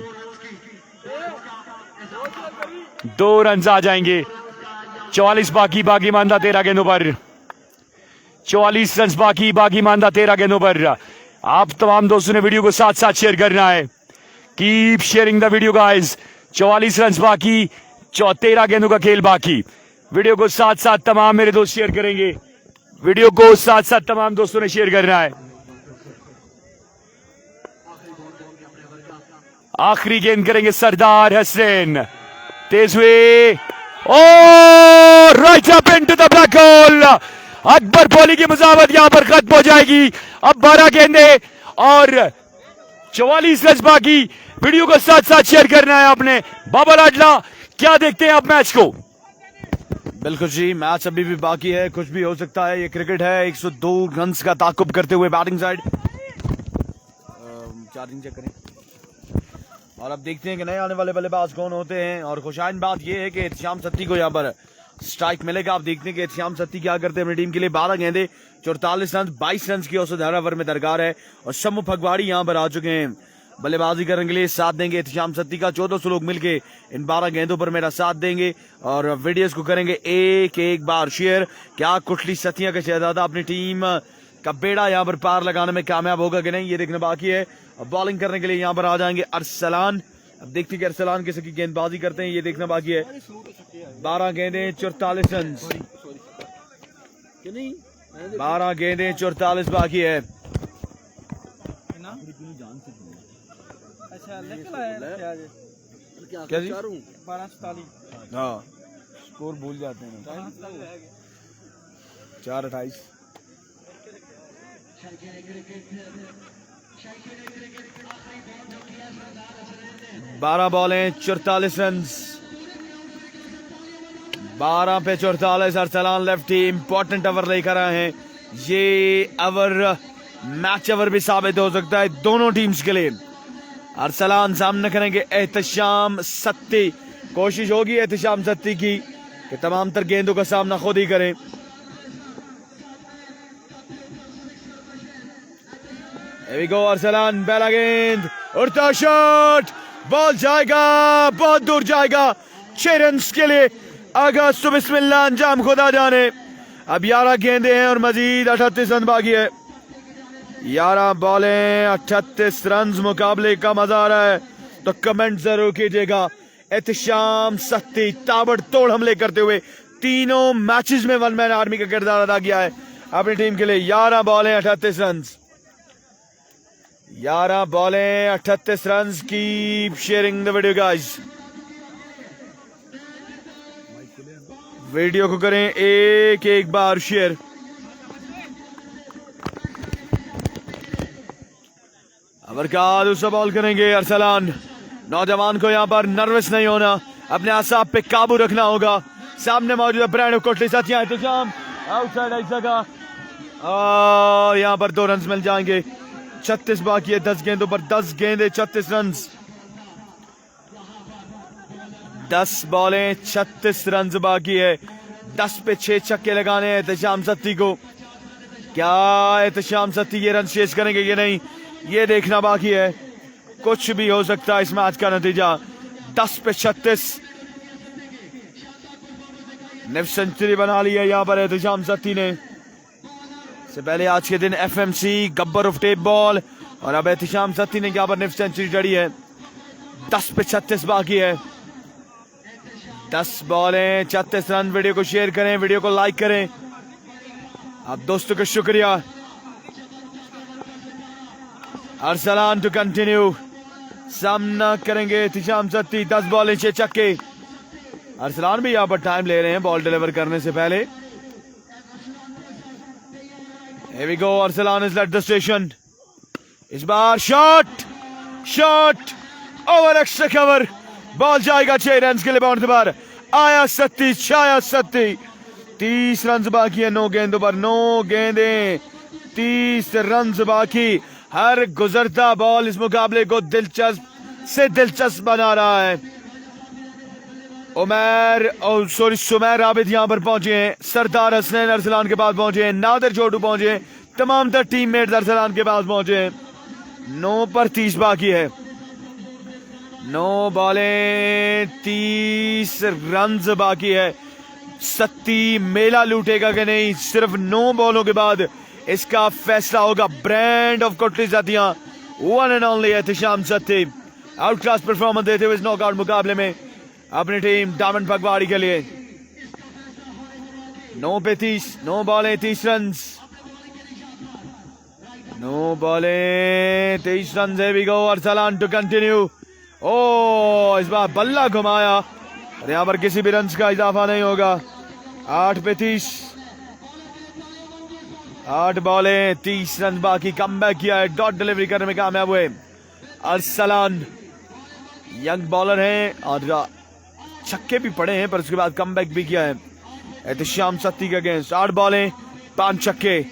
S2: 2 रन आ जाएंगे। 44 बाकी मानदा 13 गेंदों पर। 44 रन बाकी मानदा 13 गेंदों पर। आप तमाम दोस्तों ने वीडियो को साथ साथ शेयर करना है। Keep sharing the video guys. 44 run बाकी, 13 गेंदों का खेल बाकी। वीडियो को साथ साथ तमाम मेरे दोस्त शेयर करेंगे। वीडियो को साथ साथ तमाम दोस्तों ने शेयर करना है। आखिरी गेंद करेंगे सरदार हसनैन, तेज हुए और right up into the black hole. Akbar Bolly की मुजावत यहां पर खत्म हो जाएगी। अब 12 गेंदे और 44 रन बाकी। वीडियो को साथ साथ शेयर करना है आपने। बाबा लाडला, क्या देखते हैं आप मैच को?
S1: बिल्कुल जी, मैच अभी भी बाकी है, कुछ भी हो सकता है। ये क्रिकेट है। 102 रन का ताकुब करते हुए बैटिंग साइड। चार्जिंग चेक करें और अब देखते हैं कि नए आने वाले बल्लेबाज कौन होते हैं। और खुशाइन बात यह है कि एहतिशाम सत्ती को यहाँ पर स्ट्राइक मिलेगा। आप देखते हैं कि एहतिशाम सत्ती क्या करते हैं अपनी टीम के लिए। 12 गेंदे 44 रन, 22 रन की औसत हर ओवर में दरकार है। और शम्मू फगवाड़ी यहाँ पर आ चुके हैं बल्लेबाजी करने के लिए। साथ देंगे एहतिशाम सत्ती का। 1400 लोग मिलके इन 12 गेंदों पर मेरा साथ देंगे और वीडियोस को करेंगे एक बार शेयर। क्या कुटली सतिया का शहजादा अपनी टीम का बेड़ा यहाँ पर पार लगाने में कामयाब होगा कि नहीं, ये देखना बाकी है। और बॉलिंग करने के लिए यहाँ पर आ जाएंगे अरसलान। अब देखते हैं कि अरसलान किसी की गेंदबाजी करते हैं, ये देखना बाकी है। 12 गेंदे 44 रन, 12 गेंदे 44 बाकी है। क्या जी? 12:44। हाँ, स्कोर भूल जाते हैं। 4:28। 12 बॉलें 44 रन, 12 पे 44। अरसलान लेफ्टी इंपॉर्टेंट ओवर लेकर आए हैं। ये ओवर मैच ओवर भी साबित हो सकता है दोनों टीम्स के लिए। अरसलान सामने करेंगे एहतिशाम सत्ती। कोशिश होगी एहतिशाम सत्ती की कि तमाम तर गेंदों का सामना खुद ही करें। Here we go, अरसलान, पहला गेंद, उड़ता शॉट, बॉल जाएगा, बहुत दूर जाएगा। 6 रन के लिए अगस्त बिस्मिल्लाह, अंजाम खुदा जाने। अब 11 गेंदे हैं और मजीद 38 रन बाकी है। 11 बॉलें 38 रन, मुकाबले का मजा आ रहा है तो कमेंट जरूर कीजिएगा। एहतिशाम सत्ती ताबड़तोड़ हमले करते हुए तीनों मैचेस में वन मैन आर्मी का किरदार अदा किया है अपनी टीम के लिए। 11 बॉलें 38 run, 11 बॉलें 38 run. Keep sharing the video guys. Video को करें एक बार शेयर। अबरकात दूसरा बॉल करेंगे अरसलान। नौजवान को यहाँ पर नर्वस नहीं होना, अपने आसाब पे काबू रखना होगा। सामने मौजूद है ब्रांड कोटली साथियां। एहतिशाम आउटसाइड ऐसा का और यहाँ पर 2 रन मिल जाएंगे। 36 बाकी है 10 गेंदों पर। 10 गेंदे 36 रन, 10 बॉलें 36 रन बाकी है। 10 पे 6 छक्के लगाने हैं एहतिशाम सत्ती को। क्या एहतिशाम सत्ती ये रन चेज करेंगे कि नहीं, ये देखना बाकी है। कुछ भी हो सकता है इस मैच का नतीजा। 10 पे 36 निफ सेंचुरी बना ली है यहाँ पर एहतिशाम सत्ती ने। से पहले आज के दिन FMC Gabbar of tape ball और अब एहतिशाम सत्ती ने यहाँ पर निफ सेंचुरी जड़ी है। 10 पे 36 बाकी है। 10 बॉलें 36 रन। वीडियो को शेयर करें, वीडियो को लाइक करें। आप दोस्तों का शुक्रिया। अरसलान टू कंटिन्यू, सामना करेंगे एहतिशाम सत्ती। 10 बॉलें 6 छक्के। अरसलान भी यहाँ पर टाइम ले रहे हैं बॉल डिलीवर करने से पहले। Here we go, Arsalan is late the station. इस बार shot, shot over extra cover, ball जाएगा 6 रन के लिए बाउंड्री पर। आया सत्ती, छाया सत्ती। 30 रन बाकी है 9 गेंदों पर। 9 गेंदे 30 रन बाकी। हर गुजरता बॉल इस मुकाबले को दिलचस्प से दिलचस्प बना रहा है। सुमैर आबिद यहाँ पर पहुंचे हैं। सरदार हसनैन अरसलान के पास पहुंचे हैं। नादिर छोटू पहुंचे हैं। तमाम तर टीममेट्स अरसलान के पास पहुंचे हैं। 9 पर 30 बाकी है। 9 बॉलें 30 रन बाकी है। सत्ती मेला लूटेगा कि नहीं, सिर्फ 9 बॉलों के बाद इसका फैसला होगा। ब्रांड ऑफ कोटली साथियां, one and only Ehtisham Satti out class performance देते हुए इस नॉकआउट मुकाबले में अपनी टीम डायमंड फगवाड़ी के लिए। 9 पे 30, 9 बॉलें 30 रन, 9 बॉलें 23 run. Here we go, Arsalan to continue. ओ इस बार बल्ला घुमाया और यहाँ पर किसी भी रन का इजाफा नहीं होगा। 8 पे 30, 8 बॉलें 30 रन बाकी। कमबैक किया है, डॉट डिलीवरी करने में कामयाब हुए अरसलान। यंग बॉलर हैं और छक्के भी पड़े हैं, पर उसके बाद कमबैक भी किया है एहतिशाम सत्ती के अगेंस्ट। 8 बॉलें 5 छक्के।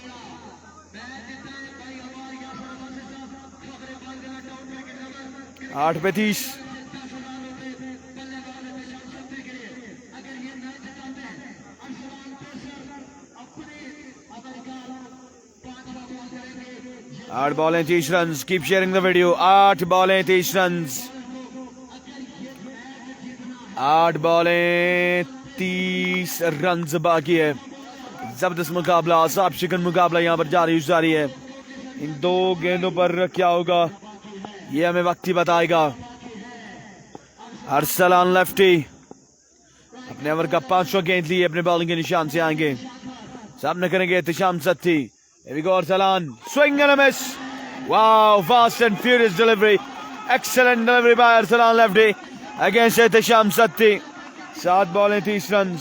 S1: 8 पे 30, आठ बॉलें 30 run. Keep sharing the video. 8 बॉलें 30 run, 8 बॉलें 30 run बाकी है। जबरदस्त मुकाबला, साफ शिकन मुकाबला यहाँ पर जारी है। इन 2 गेंदों पर क्या होगा ये हमें वक्त ही बताएगा। अरसलान लेफ्टी अपने ओवर का 5वां गेंद लिए अपने बॉलिंग के निशान से आएंगे। सामने करेंगे Ehtisham Satti. Arsalan swing and miss. Wow, fast and furious delivery, excellent delivery by Arsalan lefty against Ehtisham Satti. 7 बॉलें 30 रन,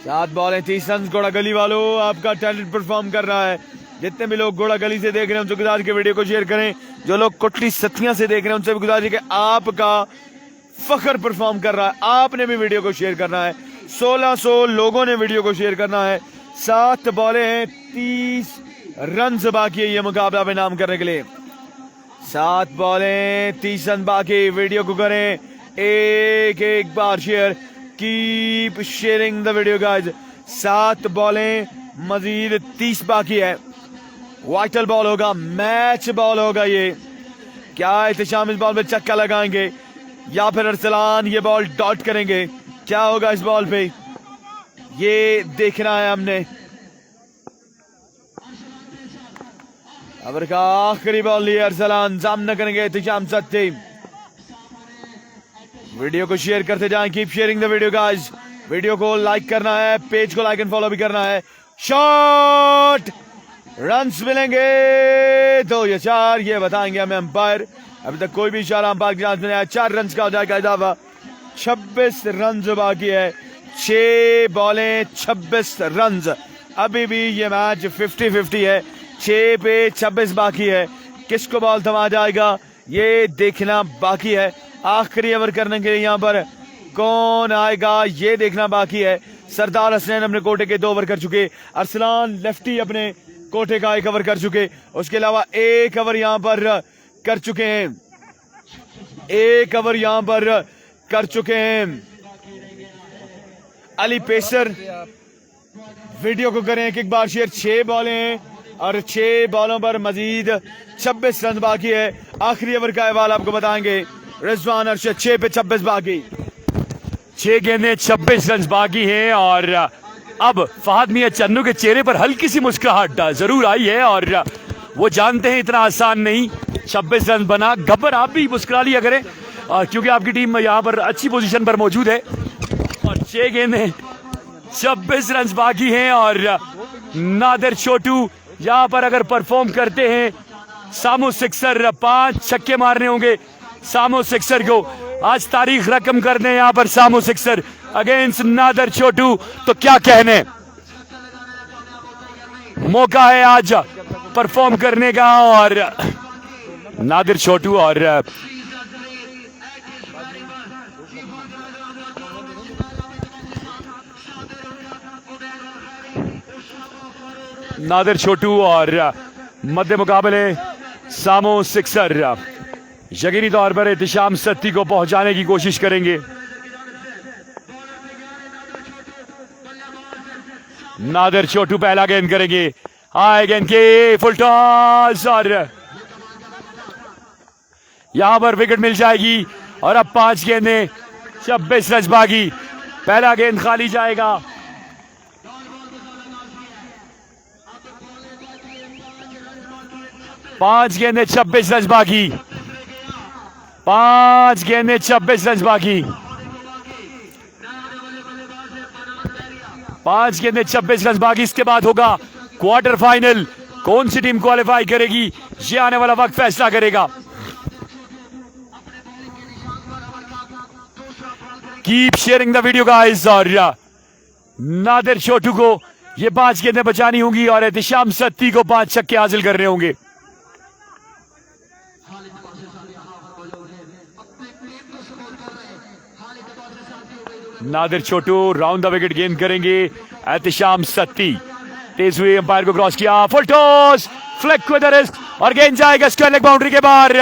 S1: 7 बॉलें 30 रन। घोड़ा गली वालों, आपका टैलेंट परफॉर्म कर रहा है। जितने भी लोग घोड़ा गली से देख रहे हैं उनसे गुजारिश के वीडियो को शेयर करें। जो लोग कोटली सत्तियां से देख रहे हैं उनसे भी गुजारिश है कि आपका फखर परफॉर्म कर रहा है, आपने भी वीडियो को शेयर करना है। 1600 लोगों ने वीडियो को शेयर करना है। 7 बॉलें हैं 30 रन बाकी है ये मुकाबला में नाम करने के लिए। 7 बॉलें 30 रन बाकी। वीडियो को करें एक बार share. Keep sharing the video guys. 7 बॉलें मजीद 30 बाकी है। वाइटल बॉल होगा, मैच बॉल होगा ये। क्या एहतिशाम इस बॉल पे चक्का लगाएंगे या फिर अरसलान ये बॉल डॉट करेंगे? क्या होगा इस बॉल पे ये देखना है हमने। ओवर का आखिरी बॉल लिए अरसलान, सामना करेंगे एहतिशाम सत्ती। वीडियो को शेयर करते जाएं। Keep sharing the video guys. Video को लाइक करना है, पेज को लाइक एंड फॉलो भी करना है। शॉट, रन्स मिलेंगे 2 या 4 ये बताएंगे हमें अंपायर। अभी तक कोई भी इशारा अंपायर की जांच में नहीं आया। 4 रन का हो जाएगा इजाफा। 26 रन बाकी है। 6 बॉलें 26 रन। अभी भी ये मैच 50-50 है। 6 पे 26 बाकी है। किसको बॉल थमा जाएगा ये देखना बाकी है। आखिरी ओवर करने के लिए यहाँ पर कौन आएगा ये देखना बाकी है। सरदार हसनैन अपने कोटे के 2 ओवर कर चुके। अरसलान लेफ्टी अपने कोटे का 1 ओवर कर चुके। उसके अलावा 1 ओवर यहाँ पर कर चुके हैं। 1 ओवर यहाँ पर कर चुके हैं अली पेसर। वीडियो को करें एक बार शेयर। 6 बॉलें और 6 बॉलों पर मजीद 26 रन बाकी है। आखिरी ओवर का अहवाल आपको बताएंगे रिजवान अरशद। 6 पे 26 बाकी।
S2: 6 गेंदें 26 रन बाकी हैं और अब फहद मियां चन्नू के चेहरे पर हल्की सी मुस्कुराहट जरूर आई है और वो जानते हैं इतना आसान नहीं। 26 रन बना, घबर आप भी मुस्कुरा लिया करें क्योंकि आपकी टीम यहाँ पर अच्छी पोजीशन पर मौजूद है। और 6 गेंदें 26 रन बाकी हैं और नादिर छोटू यहाँ पर अगर परफॉर्म करते हैं, सामू सिक्सर 5 छक्के मारने होंगे सामू सिक्सर को। आज तारीख रकम कर दें यहाँ पर सामू सिक्सर अगेंस्ट नादिर छोटू, तो क्या कहने। मौका है आज परफॉर्म करने का और नादिर छोटू और नादिर छोटू और मध्य मुकाबले सामो सिक्सर यकीनी तौर पर एहतिशाम सत्ती को पहुंचाने की कोशिश करेंगे। नादिर छोटू पहला गेंद करेंगे। हाई गेंद के फुल टॉस और यहां पर विकेट मिल जाएगी और अब 5 गेंदें 26 रन बाकी। पहला गेंद खाली जाएगा। पांच गेंदें 26 रन बाकी। 5 गेंदें 26 रन बाकी। 5 गेंद में 26 रन बाकी। इसके बाद होगा क्वार्टर फाइनल। कौन सी टीम क्वालिफाई करेगी ये आने वाला वक्त फैसला करेगा। Keep sharing the video guys. और नादिर छोटू को ये 5 गेंदें बचानी होंगी और एहतिशाम सत्ती को 5 छक्के हासिल करने होंगे। नादिर छोटू राउंड द विकेट गेंद करेंगे। एहतिशाम सत्ती तेज हुए अंपायर को क्रॉस किया, full toss, flick with the risk और गेंद जाएगा स्क्वायर लेग बाउंड्री के बाहर।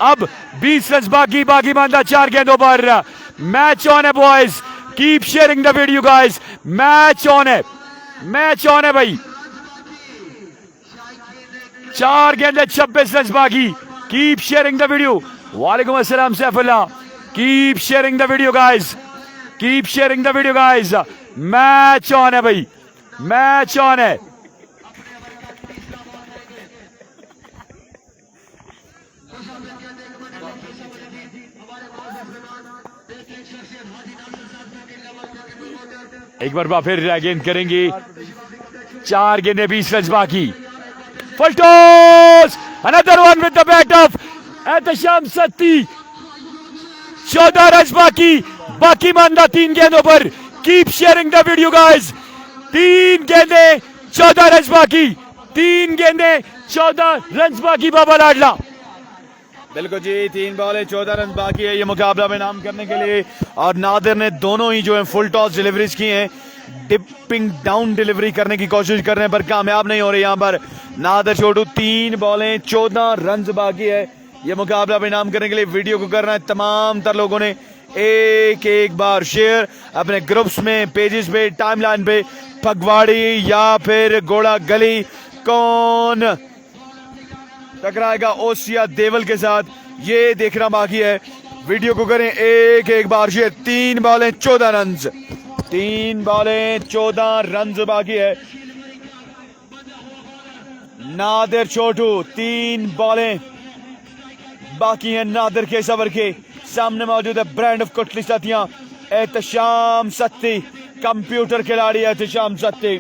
S2: अब 20 रन बाकी मानदा 4 गेंदों पर। मैच ऑन है boys, keep sharing the video guys. Match on है भाई। 4 गेंदें 26 रन बाकी। Keep sharing the video. वालेकुम अस्सलाम Saifullah. Keep sharing the video guys, keep sharing the video guys. Match on है भाई, मैच ऑन है। एक बार फिर गेंद करेंगे। 4 गेंदें 20 रन बाकी। Full toss, another one with the bat of Ehtisham Satti. 14 run बाकी मानदा 3 गेंदों पर। Keep sharing the video guys. 3 गेंदें 14 रन बाकी। 3 गेंदें 14 रन बाकी बाबा लाडला।
S1: बिल्कुल जी, 3 बॉलें 14 रन बाकी है ये मुकाबला में नाम करने के लिए। और नादिर ने दोनों ही जो है फुल टॉस डिलीवरीज की हैं। डिपिंग डाउन डिलीवरी करने की कोशिश कर रहे हैं पर कामयाब नहीं हो रहे यहाँ पर नादिर छोटू। 3 बॉलें 14 रन बाकी है ये मुकाबला में नाम करने के लिए। वीडियो को करना है तमाम तर लोगों ने एक बार शेयर अपने ग्रुप्स में, पेजेस पे, टाइमलाइन पे। फगवाड़ी या फिर गोड़ा गली, कौन टकराएगा ओसिया देवल के साथ ये देखना बाकी है। वीडियो को करें एक बार शेयर। 3 बॉलें 14 रन, 3 बॉलें 14 रन बाकी है। नादिर छोटू 3 बॉलें बाकी हैं नादिर के सवर के सामने मौजूद है ब्रांड ऑफ कोटली साथियां एहतिशाम सत्ती, कंप्यूटर खिलाड़ी एहतिशाम सत्ती।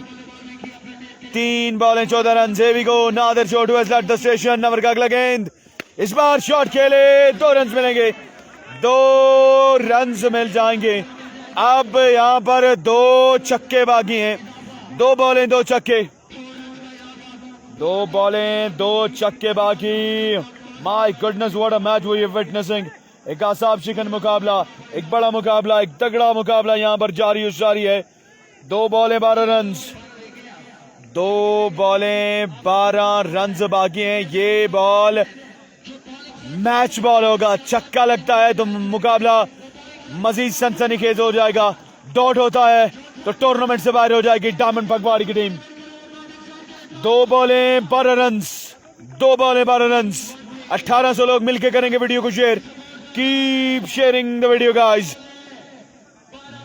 S1: 3 बॉलें 14 run. We go, Nadir Chhotu has left the station. Number का अगला गेंद, इस बार शॉट खेले, 2 रन मिलेंगे, 2 रन मिल जाएंगे। अब यहां पर 2 छक्के बाकी हैं। 2 बॉलें 2 छक्के, 2 बॉलें 2 छक्के बाकी। My goodness what a match we are witnessing. एक आसाब शिकन मुकाबला, एक बड़ा मुकाबला, एक तगड़ा मुकाबला यहां पर जारी है। 2 बॉलें 12 रन, 2 बॉलें 12 रन बाकी हैं। ये बॉल मैच बॉल होगा, छक्का लगता है तो मुकाबला मजीद सनसनीखेज हो जाएगा। डॉट होता है तो टूर्नामेंट से बाहर हो जाएगी डायमंड फगवाड़ी की टीम। 2 बॉलें 12 run, 2 बॉलें 12 run. 1800 लोग मिलकर करेंगे वीडियो को share. Keep sharing the video guys.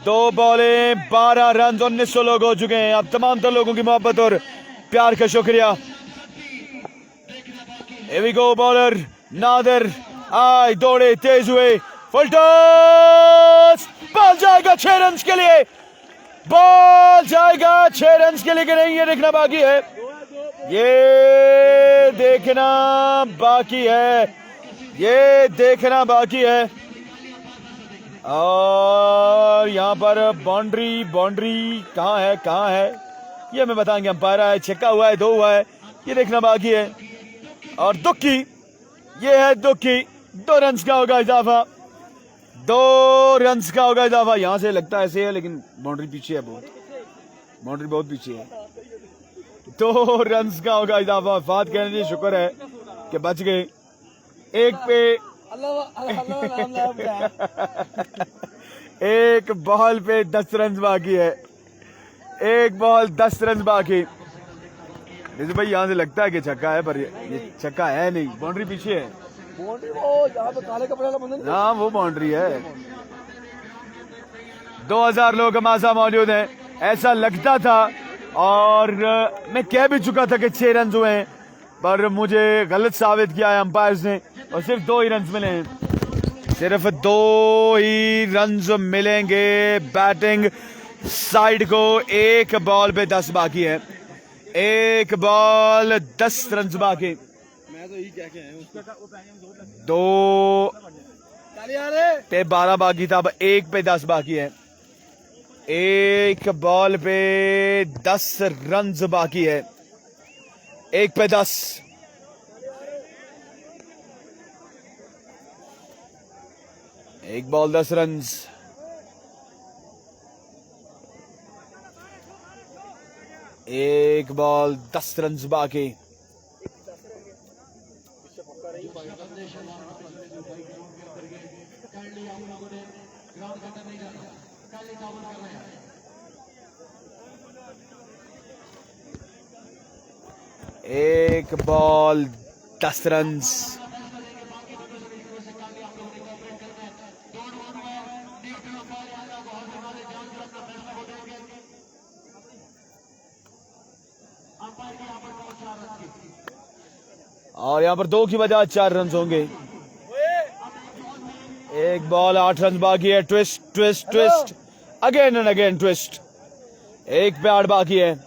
S1: 2 बॉलें 12 run, 1900 लोग हो चुके हैं। अब तमाम तर लोगों की मोहब्बत और प्यार का शुक्रिया। Here we go, bowler Nadir आए, दौड़े, तेज हुए, फुल टॉस, बॉल जाएगा 6 रन के लिए, बॉल जाएगा 6 रन के लिए कि नहीं ये देखना बाकी है, ये देखना बाकी है, ये देखना बाकी है। और यहाँ पर बाउंड्री कहाँ है ये हमें बताएंगे अंपायर। है छक्का हुआ है, 2 हुआ है, ये देखना बाकी है। और दुखी, ये है दुखी, 2 रन का होगा इजाफा, 2 रन का होगा इजाफा। यहां से लगता ऐसे है लेकिन बाउंड्री पीछे है, बाउंड्री बहुत पीछे है। 2 रन का होगा इजाफा। फात कहने जी शुक्र है कि बच गए। एक पे एक बॉल पे 10 रन बाकी है, एक बॉल 10 रन बाकी। जैसे भाई यहाँ से लगता है कि छक्का है पर ये छक्का है नहीं, बाउंड्री पीछे है। बाउंड्री वो जहाँ पे काले कपड़े वाला बंदा, हाँ वो बाउंड्री है। 2000 लोग हमारे मौजूद हैं, ऐसा लगता था और मैं कह भी चुका था कि 6 रन हुए हैं पर मुझे गलत साबित किया है अंपायर्स ने और सिर्फ 2 ही रन मिले हैं, सिर्फ 2 ही रन मिलेंगे। बैटिंग साइड को। एक बॉल पे 10 बाकी है, एक बॉल 10 रन बाकी।
S3: मैं तो यही कह के आया हूँ
S1: 2 पे 12 बाकी था, अब 1 पे 10 बाकी है। एक बॉल पे 10 रन बाकी है, 1 पे 10। एक बॉल 10 रन। एक बॉल 10 रन बाकी। एक बॉल 10 रन। और यहां पर 2 की बजाय 4 रन होंगे। एक बॉल 8 रन बाकी है। Twist twist twist, again and again twist. 1 पे 8 बाकी है,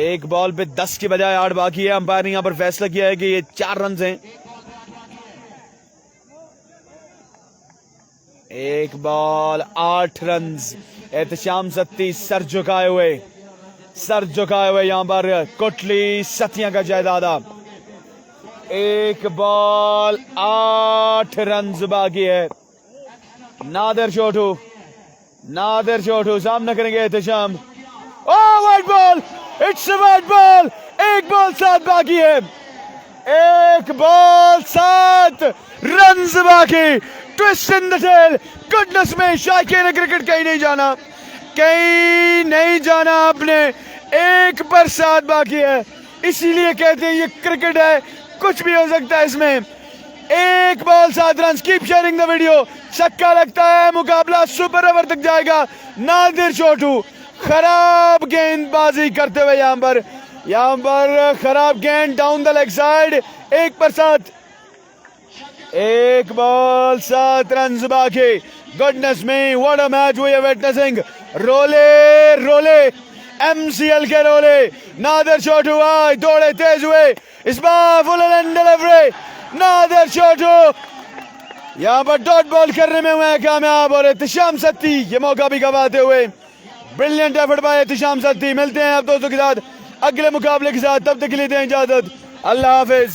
S1: एक बॉल पे 10 की बजाय 8 बाकी है। अंपायर ने यहां पर फैसला किया है कि ये 4 रन हैं। एक ball 8 run. Ehtesham Satti sir झुकाए हुए यहां पर कोटली सतिया का जायदादा। एक बॉल 8 रन बाकी है। नादिर छोटू सामना करेंगे एहतशाम। ओ wide ball, it's a wide ball. एक बॉल 7 बाकी है, एक बॉल 7 रन बाकी। Twist in the tail. Goodness में शायकीन क्रिकेट कहीं नहीं जाना आपने। 1 पर 7 बाकी है, इसीलिए कहते हैं ये क्रिकेट है, कुछ भी हो सकता है इसमें। 1 ball 7 run. Keep sharing the video. छक्का लगता है, मुकाबला सुपर ओवर तक जाएगा। नादिर छोटू खराब गेंदबाजी करते हुए यहां पर खराब गेंद डाउन द लेग साइड। 1 पर 7, एक बॉल 7 रन बाकी। Goodness me, what a match we are witnessing. रोले MCL के रोले। नादिर छोटू आज दौड़े तेज हुए, इस बार फुल एंड डिलीवरी। नादिर छोटू यहां पर डॉट बॉल करने में हुए कामयाब, और एहतशाम सत्ती ये मौका भी गंवाते हुए। Brilliant effort bye Ehtesham Satti. मिलते हैं आप दोस्तों के साथ अगले मुकाबले के साथ, तब तक के लिए दें इजाजत। अल्लाह हाफिज।